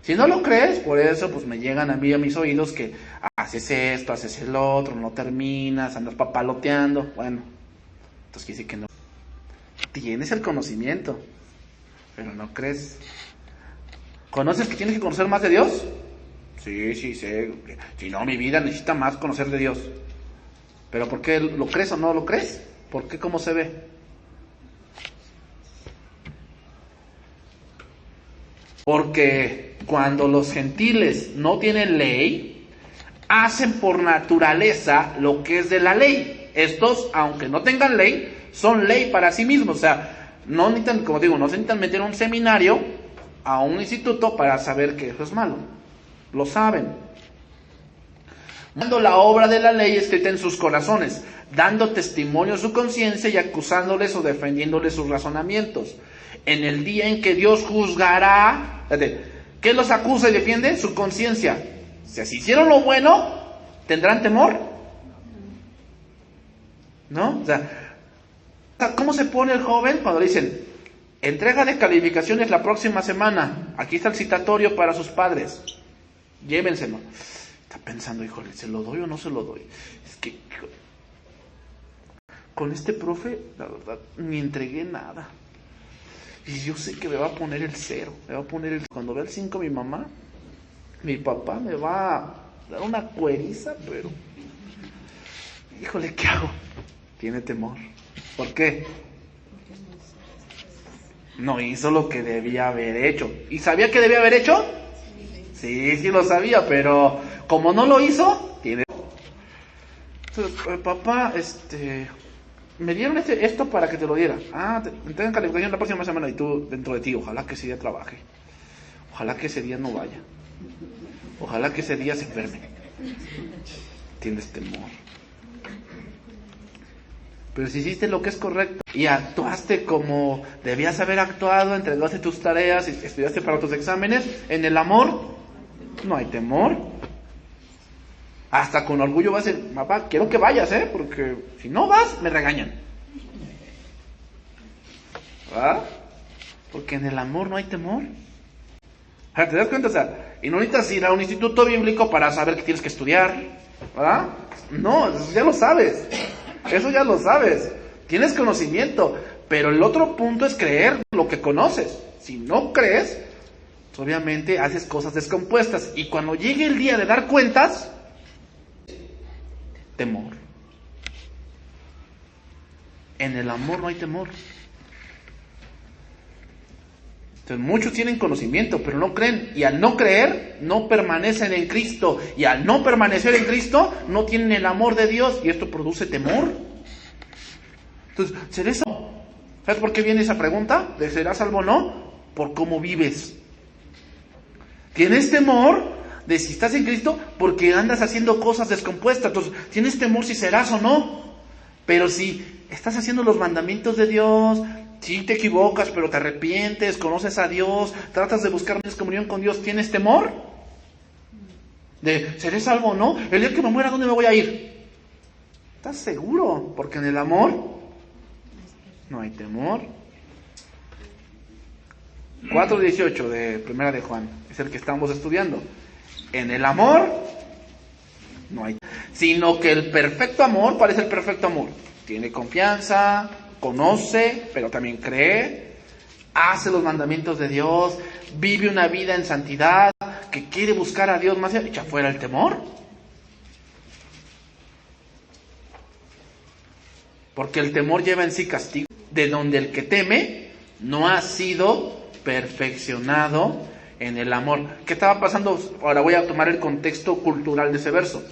Si no lo crees, por eso pues me llegan a mí a mis oídos que haces esto, haces el otro, no terminas, andas papaloteando. Bueno, entonces quiere decir que no. Tienes el conocimiento, pero no crees. ¿Conoces que tienes que conocer más de Dios? Sí, sé. Si no, mi vida necesita más conocer de Dios. ¿Pero por qué lo crees o no lo crees? ¿Por qué? ¿Cómo se ve? Porque cuando los gentiles no tienen ley, hacen por naturaleza lo que es de la ley. Estos, aunque no tengan ley, son ley para sí mismos. O sea, no necesitan, como digo, no se necesitan meter a un seminario, a un instituto para saber que eso es malo. Lo saben. Dando la obra de la ley escrita en sus corazones, dando testimonio a su conciencia y acusándoles o defendiéndoles sus razonamientos. En el día en que Dios juzgará, ¿qué los acusa y defiende? Su conciencia. O sea, si hicieron lo bueno, ¿tendrán temor? ¿No? O sea, ¿cómo se pone el joven cuando le dicen, entrega de calificaciones la próxima semana, aquí está el citatorio para sus padres, llévenselo? Está pensando, híjole, ¿se lo doy o no se lo doy? Es que con este profe, la verdad, ni entregué nada. Y yo sé que me va a poner el 0, me va a poner el... Cuando vea el 5 mi mamá, mi papá me va a dar una cueriza, pero... Híjole, ¿qué hago? Tiene temor. ¿Por qué? No hizo lo que debía haber hecho. ¿Y sabía que debía haber hecho? Sí lo sabía, pero como no lo hizo, tiene... Entonces, papá, me dieron esto para que te lo diera. Te entregan calificación la próxima semana y tú dentro de ti, ojalá que ese día trabaje. Ojalá que ese día no vaya. Ojalá que ese día se enferme. Tienes temor. Pero si hiciste lo que es correcto y actuaste como debías haber actuado, entregaste tus tareas y estudiaste para tus exámenes, en el amor no hay temor. Hasta con orgullo vas a decir, papá, quiero que vayas, porque si no vas, me regañan. ¿Verdad? Porque en el amor no hay temor. ¿Te das cuenta? O sea, y no necesitas ir a un instituto bíblico para saber que tienes que estudiar, ¿verdad? No, eso ya lo sabes. Eso ya lo sabes. Tienes conocimiento. Pero el otro punto es creer lo que conoces. Si no crees, pues obviamente haces cosas descompuestas. Y cuando llegue el día de dar cuentas, temor. En el amor no hay temor. Entonces muchos tienen conocimiento, pero no creen. Y al no creer, no permanecen en Cristo. Y al no permanecer en Cristo, no tienen el amor de Dios. Y esto produce temor. Entonces, ¿seré salvo? ¿Sabes por qué viene esa pregunta? ¿De serás salvo o no? Por cómo vives. ¿Tienes temor de si estás en Cristo? Porque andas haciendo cosas descompuestas. Entonces, ¿tienes temor si serás o no? Pero si estás haciendo los mandamientos de Dios, si te equivocas, pero te arrepientes, conoces a Dios, tratas de buscar más comunión con Dios, ¿tienes temor? De, ¿seré salvo o no? El día que me muera, ¿dónde me voy a ir? ¿Estás seguro? Porque en el amor no hay temor. 4:18 de Primera de Juan, es el que estamos estudiando. En el amor no hay, sino que el perfecto amor, ¿cuál es el perfecto amor? Tiene confianza, conoce, pero también cree, hace los mandamientos de Dios, vive una vida en santidad, que quiere buscar a Dios más, echa fuera el temor. Porque el temor lleva en sí castigo, de donde el que teme no ha sido perfeccionado en el amor. ¿Qué estaba pasando? Ahora voy a tomar el contexto cultural de ese verso.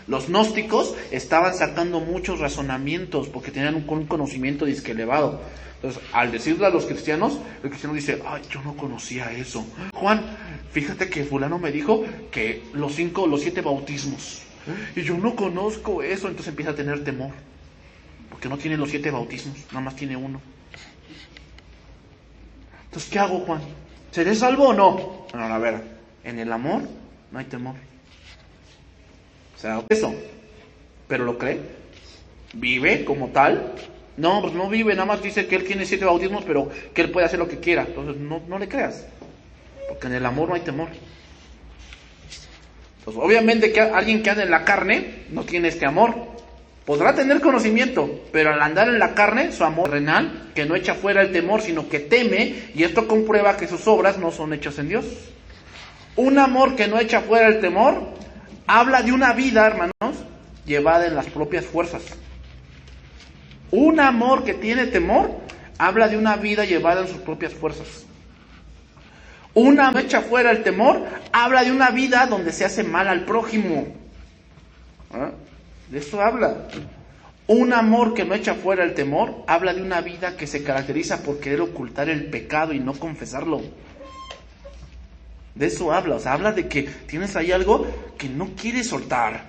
Los gnósticos estaban sacando muchos razonamientos porque tenían un conocimiento disque elevado. Entonces, al decirle a los cristianos, el cristiano dice, ay, yo no conocía eso. Juan, fíjate que fulano me dijo que los 7 bautismos. Y yo no conozco eso. Entonces empieza a tener temor. Porque no tiene los 7 bautismos, nada más tiene uno. Entonces, ¿qué hago, Juan? ¿Seré salvo o no? Bueno, a ver, en el amor no hay temor. O sea, eso. ¿Pero lo cree? ¿Vive como tal? No, pues no vive, nada más dice que él tiene 7 bautismos, pero que él puede hacer lo que quiera. Entonces, no le creas. Porque en el amor no hay temor. Entonces, obviamente que alguien que anda en la carne no tiene este amor. Podrá tener conocimiento, pero al andar en la carne, su amor renal, que no echa fuera el temor, sino que teme, y esto comprueba que sus obras no son hechas en Dios. Un amor que no echa fuera el temor, habla de una vida, hermanos, llevada en las propias fuerzas. Un amor que tiene temor, habla de una vida llevada en sus propias fuerzas. Una que echa fuera el temor, habla de una vida donde se hace mal al prójimo. ¿Ah? De eso habla. Un amor que no echa fuera el temor, habla de una vida que se caracteriza por querer ocultar el pecado y no confesarlo. De eso habla, o sea, habla de que tienes ahí algo que no quieres soltar.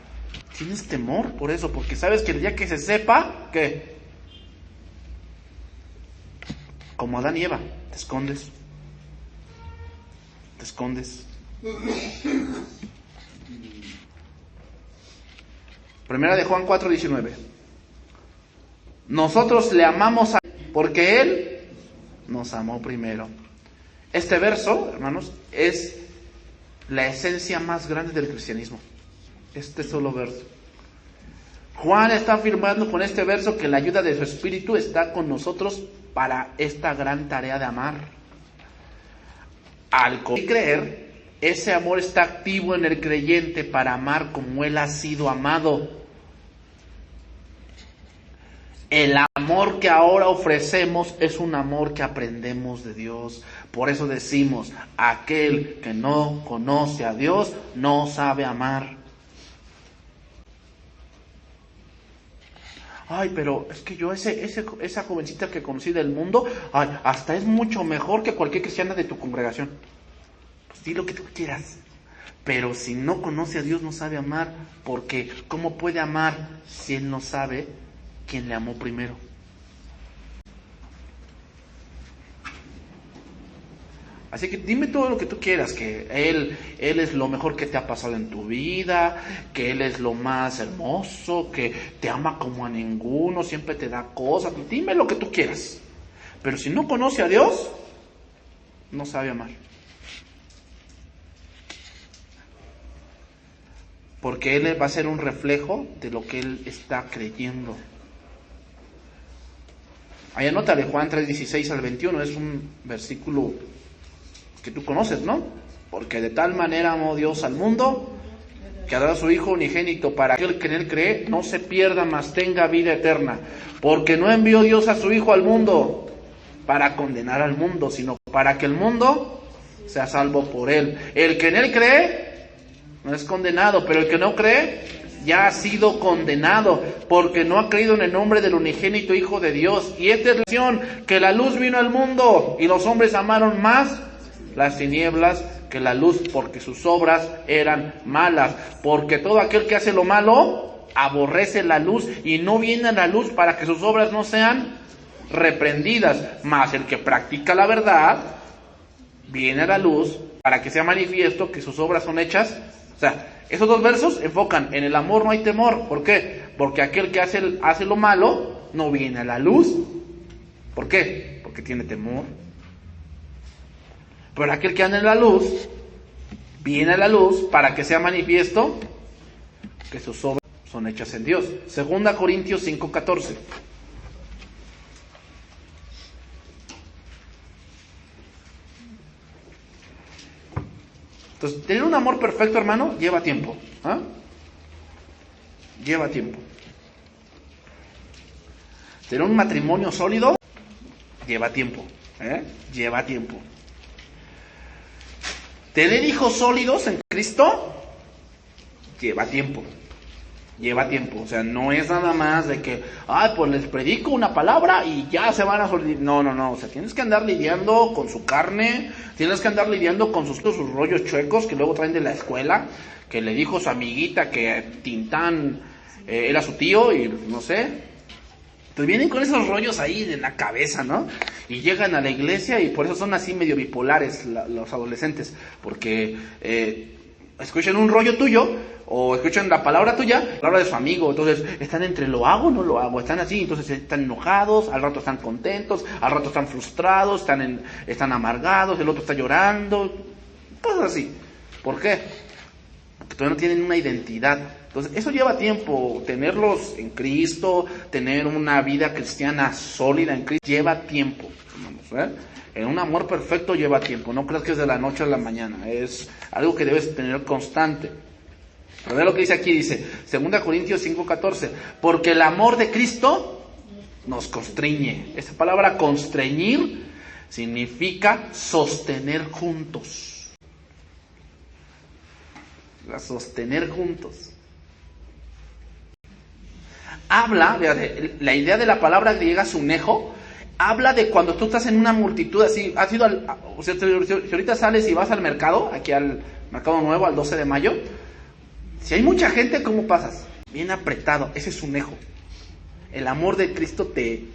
Tienes temor por eso, porque sabes que el día que se sepa, ¿qué? Como Adán y Eva, te escondes. Te escondes. Primera de Juan 4:19. Nosotros le amamos a Él porque Él nos amó primero. Este verso, hermanos, es la esencia más grande del cristianismo. Este solo verso. Juan está afirmando con este verso que la ayuda de su Espíritu está con nosotros para esta gran tarea de amar. Al creer, ese amor está activo en el creyente para amar como Él ha sido amado. El amor que ahora ofrecemos es un amor que aprendemos de Dios. Por eso decimos, aquel que no conoce a Dios no sabe amar. Ay, pero es que yo esa jovencita que conocí del mundo, ay, hasta es mucho mejor que cualquier cristiana de tu congregación. Pues di lo que tú quieras. Pero si no conoce a Dios no sabe amar, porque ¿cómo puede amar si él no sabe quién le amó primero? Así que dime todo lo que tú quieras, que Él es lo mejor que te ha pasado en tu vida, que Él es lo más hermoso, que te ama como a ninguno, siempre te da cosas, dime lo que tú quieras. Pero si no conoce a Dios, no sabe amar. Porque Él va a ser un reflejo de lo que Él está creyendo. Ahí anótale Juan 3:16 al 21, es un versículo que tú conoces, ¿no? Porque de tal manera amó Dios al mundo, que ha dado a su Hijo unigénito para que el que en Él cree no se pierda, mas tenga vida eterna. Porque no envió Dios a su Hijo al mundo para condenar al mundo, sino para que el mundo sea salvo por Él. El que en Él cree no es condenado, pero el que no cree ya ha sido condenado, porque no ha creído en el nombre del unigénito Hijo de Dios. Y esta es la razón, que la luz vino al mundo, y los hombres amaron más las tinieblas que la luz, porque sus obras eran malas. Porque todo aquel que hace lo malo aborrece la luz y no viene a la luz para que sus obras no sean reprendidas. Mas el que practica la verdad viene a la luz para que sea manifiesto que sus obras son hechas. O sea, esos dos versos enfocan en el amor no hay temor. ¿Por qué? Porque aquel que hace lo malo no viene a la luz. ¿Por qué? Porque tiene temor. Pero aquel que anda en la luz, viene a la luz para que sea manifiesto que sus obras son hechas en Dios. 2 Corintios 5:14. Entonces, tener un amor perfecto, hermano, lleva tiempo. ¿Ah? Lleva tiempo. Tener un matrimonio sólido, lleva tiempo. Lleva tiempo. Tener hijos sólidos en Cristo lleva tiempo. Lleva tiempo, o sea, no es nada más de que, pues les predico una palabra y ya se van a soltar. No, o sea, tienes que andar lidiando con su carne, tienes que andar lidiando con sus rollos chuecos que luego traen de la escuela, que le dijo su amiguita que Tintán era su tío y no sé. Entonces vienen con esos rollos ahí en la cabeza, ¿no? Y llegan a la iglesia y por eso son así medio bipolares los adolescentes, porque escuchan un rollo tuyo o escuchan la palabra tuya, la palabra de su amigo, entonces están entre lo hago o no lo hago, están así, entonces están enojados, al rato están contentos, al rato están frustrados, están amargados, el otro está llorando, cosas así. ¿Por qué? Porque todavía no tienen una identidad. Entonces eso lleva tiempo, tenerlos en Cristo, tener una vida cristiana sólida en Cristo, lleva tiempo, hermanos, En un amor perfecto lleva tiempo, no creas que es de la noche a la mañana, es algo que debes tener constante. Pero ve lo que dice aquí, dice 2 Corintios 5:14, porque el amor de Cristo nos constriñe. Esa palabra constreñir significa sostener juntos. Sostener juntos. Habla, fíjate, la idea de la palabra griega sunejo, habla de cuando tú estás en una multitud así, has ido si ahorita sales y vas al mercado, aquí al Mercado Nuevo, al 12 de mayo, si hay mucha gente, ¿cómo pasas? Bien apretado, ese es sunejo. El amor de Cristo te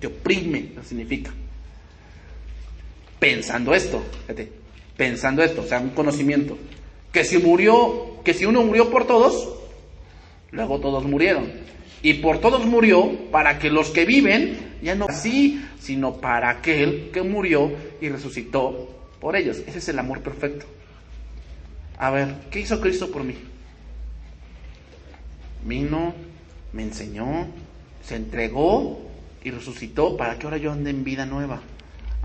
oprime, lo significa. Pensando esto, o sea, un conocimiento, que si uno murió por todos, luego todos murieron. Y por todos murió para que los que viven, ya no así, sino para aquel que murió y resucitó por ellos. Ese es el amor perfecto. A ver, ¿qué hizo Cristo por mí? Vino, me enseñó, se entregó y resucitó para que ahora yo ande en vida nueva.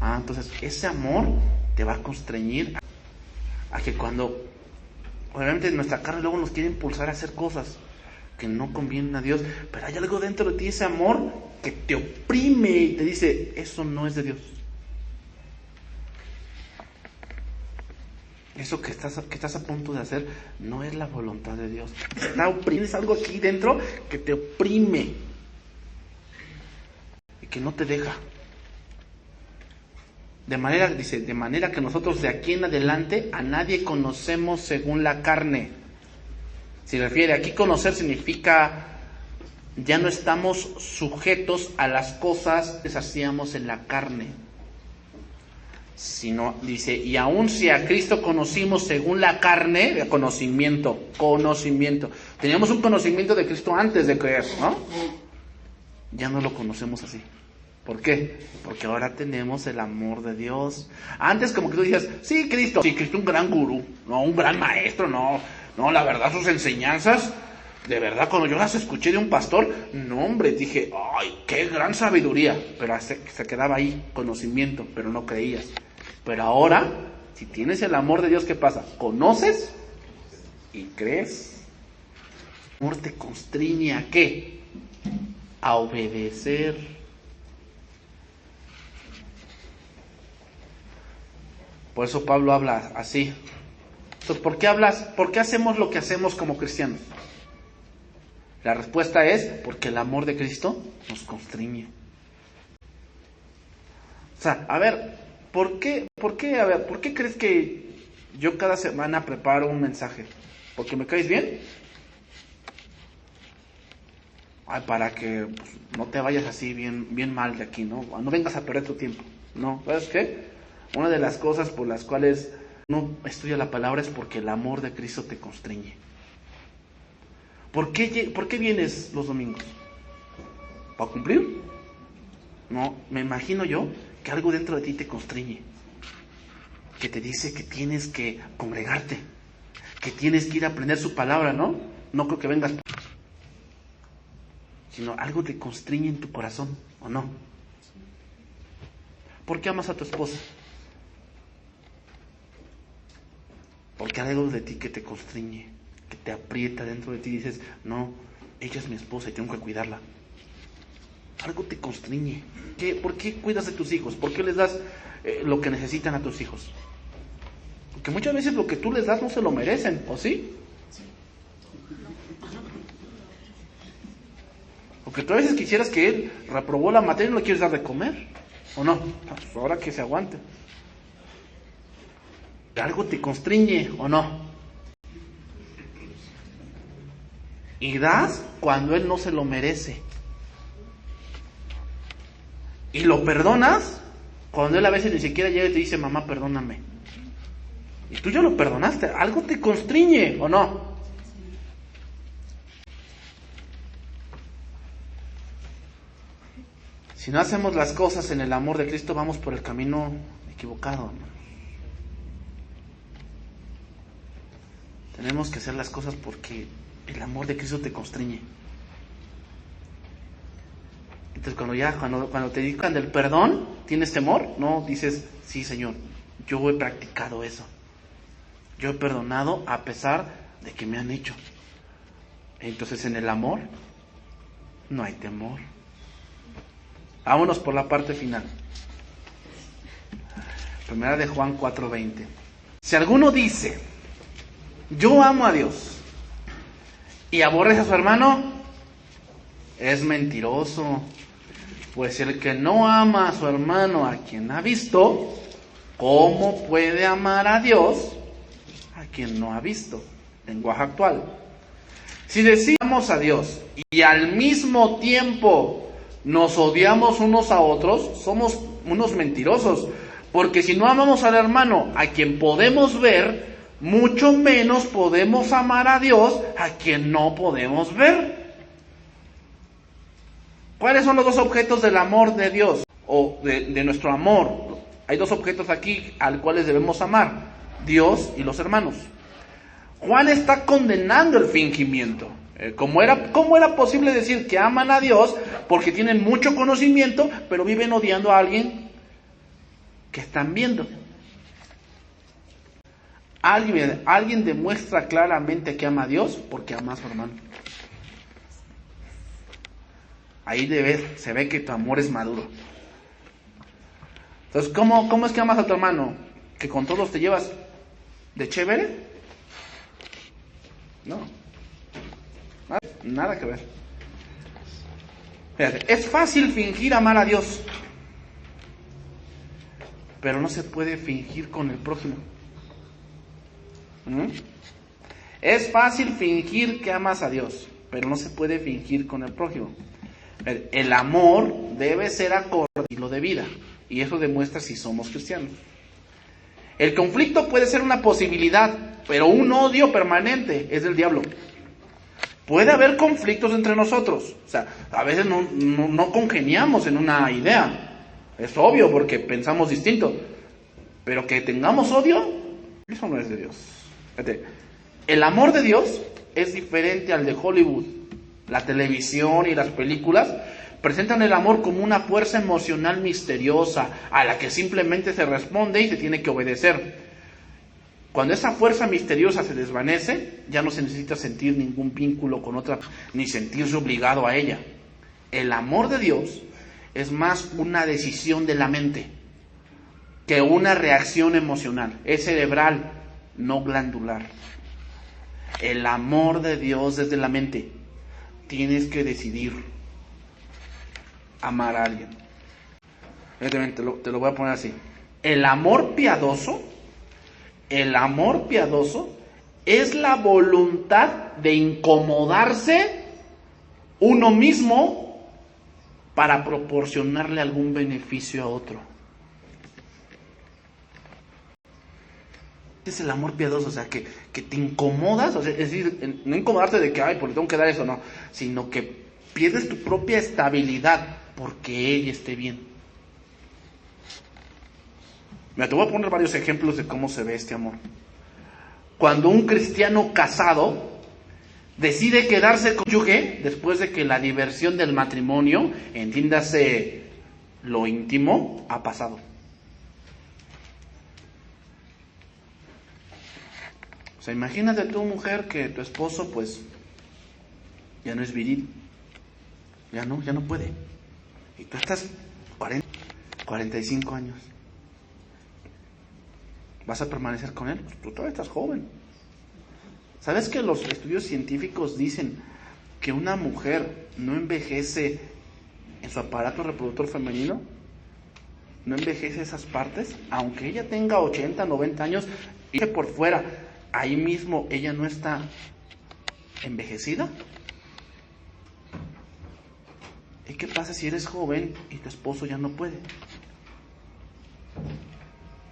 Entonces ese amor te va a constreñir a que cuando, obviamente nuestra carne luego nos quiere impulsar a hacer cosas que no convienen a Dios, pero hay algo dentro de ti, ese amor que te oprime y te dice, eso no es de Dios. Eso que estás a punto de hacer no es la voluntad de Dios. Tienes algo aquí dentro que te oprime y que no te deja. De manera que nosotros de aquí en adelante a nadie conocemos según la carne. Se refiere, aquí conocer significa ya no estamos sujetos a las cosas que hacíamos en la carne. Sino, dice, y aun si a Cristo conocimos según la carne, conocimiento. Teníamos un conocimiento de Cristo antes de creer, ¿no? Ya no lo conocemos así. ¿Por qué? Porque ahora tenemos el amor de Dios. Antes como que tú decías, sí, Cristo un gran gurú, no, un gran maestro, no, la verdad sus enseñanzas, de verdad cuando yo las escuché de un pastor, no hombre, dije, ay, qué gran sabiduría, pero se quedaba ahí, conocimiento, pero no creías. Pero ahora, si tienes el amor de Dios, ¿qué pasa? Conoces y crees. El amor te constriñe ¿a qué? A obedecer. Por eso Pablo habla así. Entonces, ¿por qué hacemos lo que hacemos como cristianos? La respuesta es porque el amor de Cristo nos constriñe. O sea, a ver, ¿por qué crees que yo cada semana preparo un mensaje? ¿Porque me caes bien? Para que no te vayas así bien mal de aquí, ¿no? No vengas a perder tu tiempo. No, ¿sabes qué? Una de las cosas por las cuales no estudia la palabra es porque el amor de Cristo te constriñe. ¿Por qué vienes los domingos? ¿Para cumplir? No, me imagino yo que algo dentro de ti te constriñe, que te dice que tienes que congregarte, que tienes que ir a aprender su palabra, ¿no? No creo que vengas, sino algo te constriñe en tu corazón, ¿o no? ¿Por qué amas a tu esposa? Porque hay algo de ti que te constriñe, que te aprieta dentro de ti y dices, no, ella es mi esposa y tengo que cuidarla. Algo te constriñe. ¿Por qué cuidas de tus hijos? ¿Por qué les das lo que necesitan a tus hijos? Porque muchas veces lo que tú les das no se lo merecen, ¿o sí? Porque tú a veces quisieras que él reprobó la materia y no le quieres dar de comer, ¿o no? Pues ahora que se aguante. Algo te constriñe, ¿o no? Y das cuando él no se lo merece. Y lo perdonas cuando él a veces ni siquiera llega y te dice, mamá, perdóname. Y tú ya lo perdonaste, algo te constriñe, ¿o no? Si no hacemos las cosas en el amor de Cristo, vamos por el camino equivocado, hermanos. Tenemos que hacer las cosas porque el amor de Cristo te constriñe. Entonces cuando te digan del perdón, ¿tienes temor? No, dices, sí, Señor, yo he practicado eso. Yo he perdonado a pesar de que me han hecho. Entonces en el amor no hay temor. Vámonos por la parte final. Primera de Juan 4:20. Si alguno dice, yo amo a Dios, y aborrece a su hermano, es mentiroso. Pues el que no ama a su hermano a quien ha visto, ¿cómo puede amar a Dios a quien no ha visto? Lenguaje actual. Si decimos a Dios y al mismo tiempo nos odiamos unos a otros, somos unos mentirosos. Porque si no amamos al hermano a quien podemos ver, mucho menos podemos amar a Dios a quien no podemos ver. ¿Cuáles son los dos objetos del amor de Dios? O de nuestro amor. Hay dos objetos aquí al cuales debemos amar: Dios y los hermanos. Juan está condenando el fingimiento. ¿Cómo era posible decir que aman a Dios porque tienen mucho conocimiento, pero viven odiando a alguien que están viendo? Alguien demuestra claramente que ama a Dios porque ama a su hermano. Ahí se ve que tu amor es maduro. Entonces, ¿cómo es que amas a tu hermano? ¿Que con todos te llevas de chévere? No. Nada que ver. Fíjate, es fácil fingir amar a Dios, pero no se puede fingir con el prójimo. Es fácil fingir que amas a Dios, pero no se puede fingir con el prójimo. El amor debe ser acorde al estilo de vida, y eso demuestra si somos cristianos. El conflicto puede ser una posibilidad, pero un odio permanente es del diablo. Puede haber conflictos entre nosotros, o sea, a veces no congeniamos en una idea, es obvio porque pensamos distinto, pero que tengamos odio, eso no es de Dios. Fíjate, el amor de Dios es diferente al de Hollywood. La televisión y las películas presentan el amor como una fuerza emocional misteriosa a la que simplemente se responde y se tiene que obedecer. Cuando esa fuerza misteriosa se desvanece, ya no se necesita sentir ningún vínculo con otra, ni sentirse obligado a ella. El amor de Dios es más una decisión de la mente que una reacción emocional. Es cerebral, no glandular. El amor de Dios es de la mente. Tienes que decidir amar a alguien. Te lo voy a poner así. El amor piadoso es la voluntad de incomodarse uno mismo para proporcionarle algún beneficio a otro. Es el amor piadoso, o sea, que te incomodas, o sea, es decir, no incomodarte de que, ay, porque tengo que dar eso, no, sino que pierdes tu propia estabilidad porque ella esté bien. Mira, te voy a poner varios ejemplos de cómo se ve este amor. Cuando un cristiano casado decide quedarse cónyuge después de que la diversión del matrimonio, entiéndase lo íntimo, ha pasado. O sea, imagínate tú, mujer, que tu esposo, pues, ya no es viril. Ya no puede. Y tú estás 45 años. ¿Vas a permanecer con él? Pues tú todavía estás joven. ¿Sabes que los estudios científicos dicen que una mujer no envejece en su aparato reproductor femenino? No envejece esas partes, aunque ella tenga 80, 90 años y por fuera, ahí mismo ella no está envejecida. ¿Y qué pasa si eres joven y tu esposo ya no puede?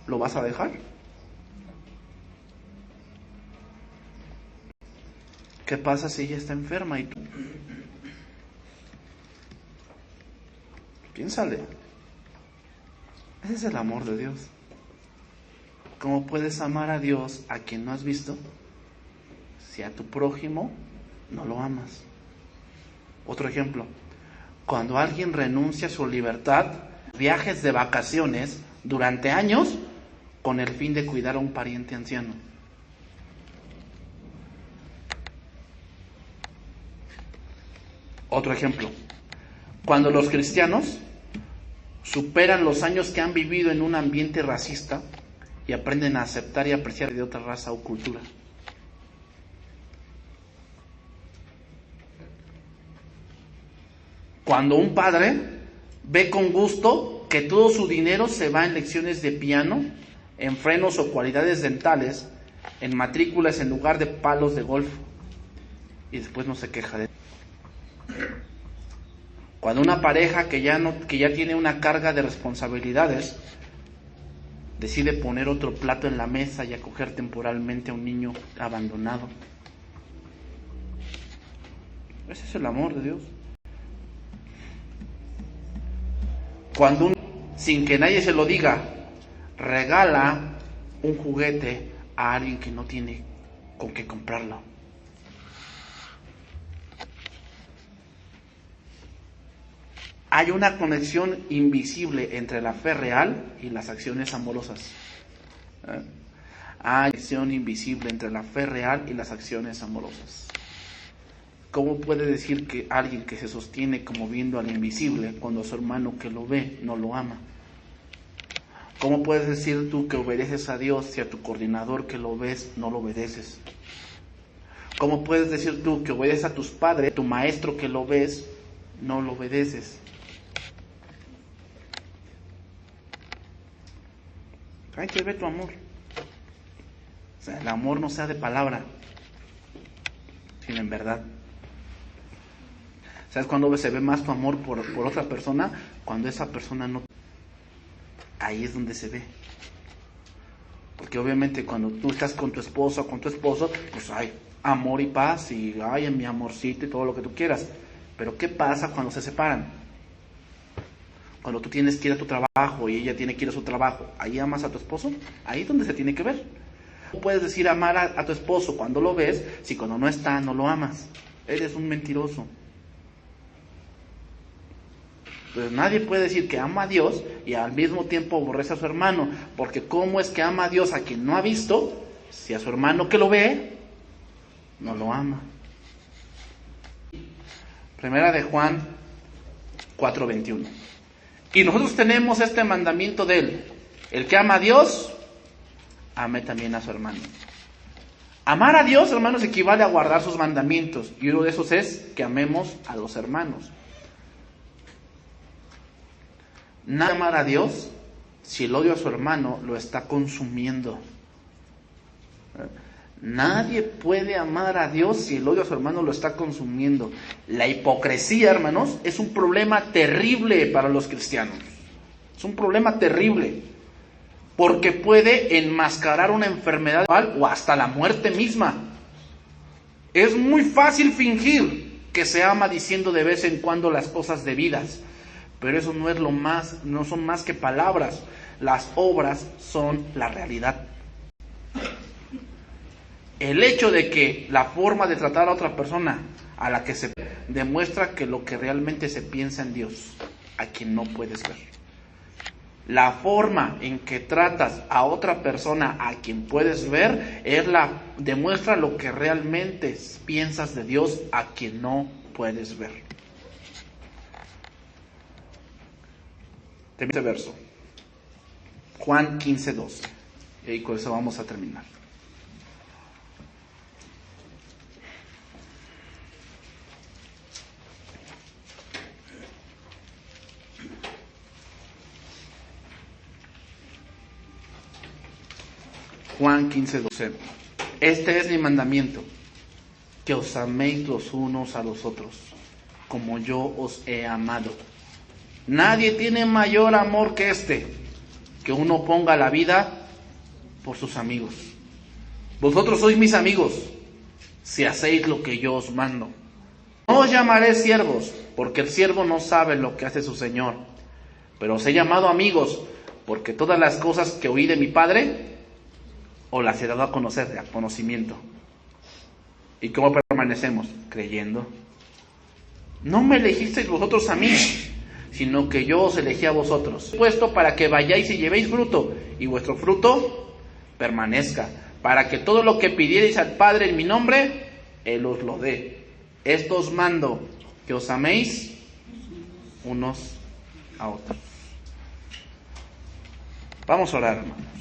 ¿Lo vas a dejar? ¿Qué pasa si ella está enferma y tú? Piénsale. Ese es el amor de Dios. ¿Cómo puedes amar a Dios a quien no has visto si a tu prójimo no lo amas? Otro ejemplo. Cuando alguien renuncia a su libertad, viajes de vacaciones durante años con el fin de cuidar a un pariente anciano. Otro ejemplo. Cuando los cristianos superan los años que han vivido en un ambiente racista y aprenden a aceptar y apreciar de otra raza o cultura. Cuando un padre ve con gusto que todo su dinero se va en lecciones de piano, en frenos o cualidades dentales, en matrículas en lugar de palos de golf, y después no se queja de él. Cuando una pareja que ya tiene una carga de responsabilidades decide poner otro plato en la mesa y acoger temporalmente a un niño abandonado. Ese es el amor de Dios. Cuando sin que nadie se lo diga, regala un juguete a alguien que no tiene con qué comprarlo. Hay una conexión invisible entre la fe real y las acciones amorosas. Hay una conexión invisible entre la fe real y las acciones amorosas. ¿Cómo puede decir que alguien que se sostiene como viendo al invisible cuando su hermano que lo ve no lo ama? ¿Cómo puedes decir tú que obedeces a Dios si a tu coordinador que lo ves no lo obedeces? ¿Cómo puedes decir tú que obedeces a tus padres, tu maestro que lo ves no lo obedeces? Ahí te ve tu amor. O sea, el amor no sea de palabra, sino en verdad. ¿Sabes cuándo se ve más tu amor por otra persona? Cuando esa persona no. Ahí es donde se ve. Porque obviamente cuando tú estás con tu esposa o con tu esposo, pues hay amor y paz y ay, mi amorcito y todo lo que tú quieras. Pero ¿qué pasa cuando se separan? Cuando tú tienes que ir a tu trabajo y ella tiene que ir a su trabajo, ¿ahí amas a tu esposo? Ahí es donde se tiene que ver. No puedes decir amar a tu esposo cuando lo ves, si cuando no está no lo amas. Eres un mentiroso. Entonces nadie puede decir que ama a Dios y al mismo tiempo aborrece a su hermano, porque ¿cómo es que ama a Dios a quien no ha visto, si a su hermano que lo ve, no lo ama? Primera de Juan 4:21. Y nosotros tenemos este mandamiento de él: el que ama a Dios, ame también a su hermano. Amar a Dios, hermanos, equivale a guardar sus mandamientos, y uno de esos es que amemos a los hermanos. Nadie amar a Dios si el odio a su hermano lo está consumiendo. Nadie puede amar a Dios si el odio a su hermano lo está consumiendo. La hipocresía, hermanos, es un problema terrible para los cristianos. Es un problema terrible, porque puede enmascarar una enfermedad o hasta la muerte misma. Es muy fácil fingir que se ama diciendo de vez en cuando las cosas debidas, pero eso no son más que palabras. Las obras son la realidad. El hecho de que la forma de tratar a otra persona a la que se demuestra que lo que realmente se piensa en Dios, a quien no puedes ver. La forma en que tratas a otra persona a quien puedes ver demuestra lo que realmente piensas de Dios a quien no puedes ver. Termino este verso. Juan 15:12. Y con eso vamos a terminar. Juan 15:12. Este es mi mandamiento, que os améis los unos a los otros, como yo os he amado. Nadie tiene mayor amor que este, que uno ponga la vida por sus amigos. Vosotros sois mis amigos, si hacéis lo que yo os mando. No os llamaré siervos, porque el siervo no sabe lo que hace su señor, pero os he llamado amigos, porque todas las cosas que oí de mi Padre, os las he dado a conocer, a conocimiento. ¿Y cómo permanecemos? Creyendo. No me elegisteis vosotros a mí, sino que yo os elegí a vosotros, puesto para que vayáis y llevéis fruto, y vuestro fruto permanezca, para que todo lo que pidierais al Padre en mi nombre, Él os lo dé. Esto os mando, que os améis unos a otros. Vamos a orar, hermanos.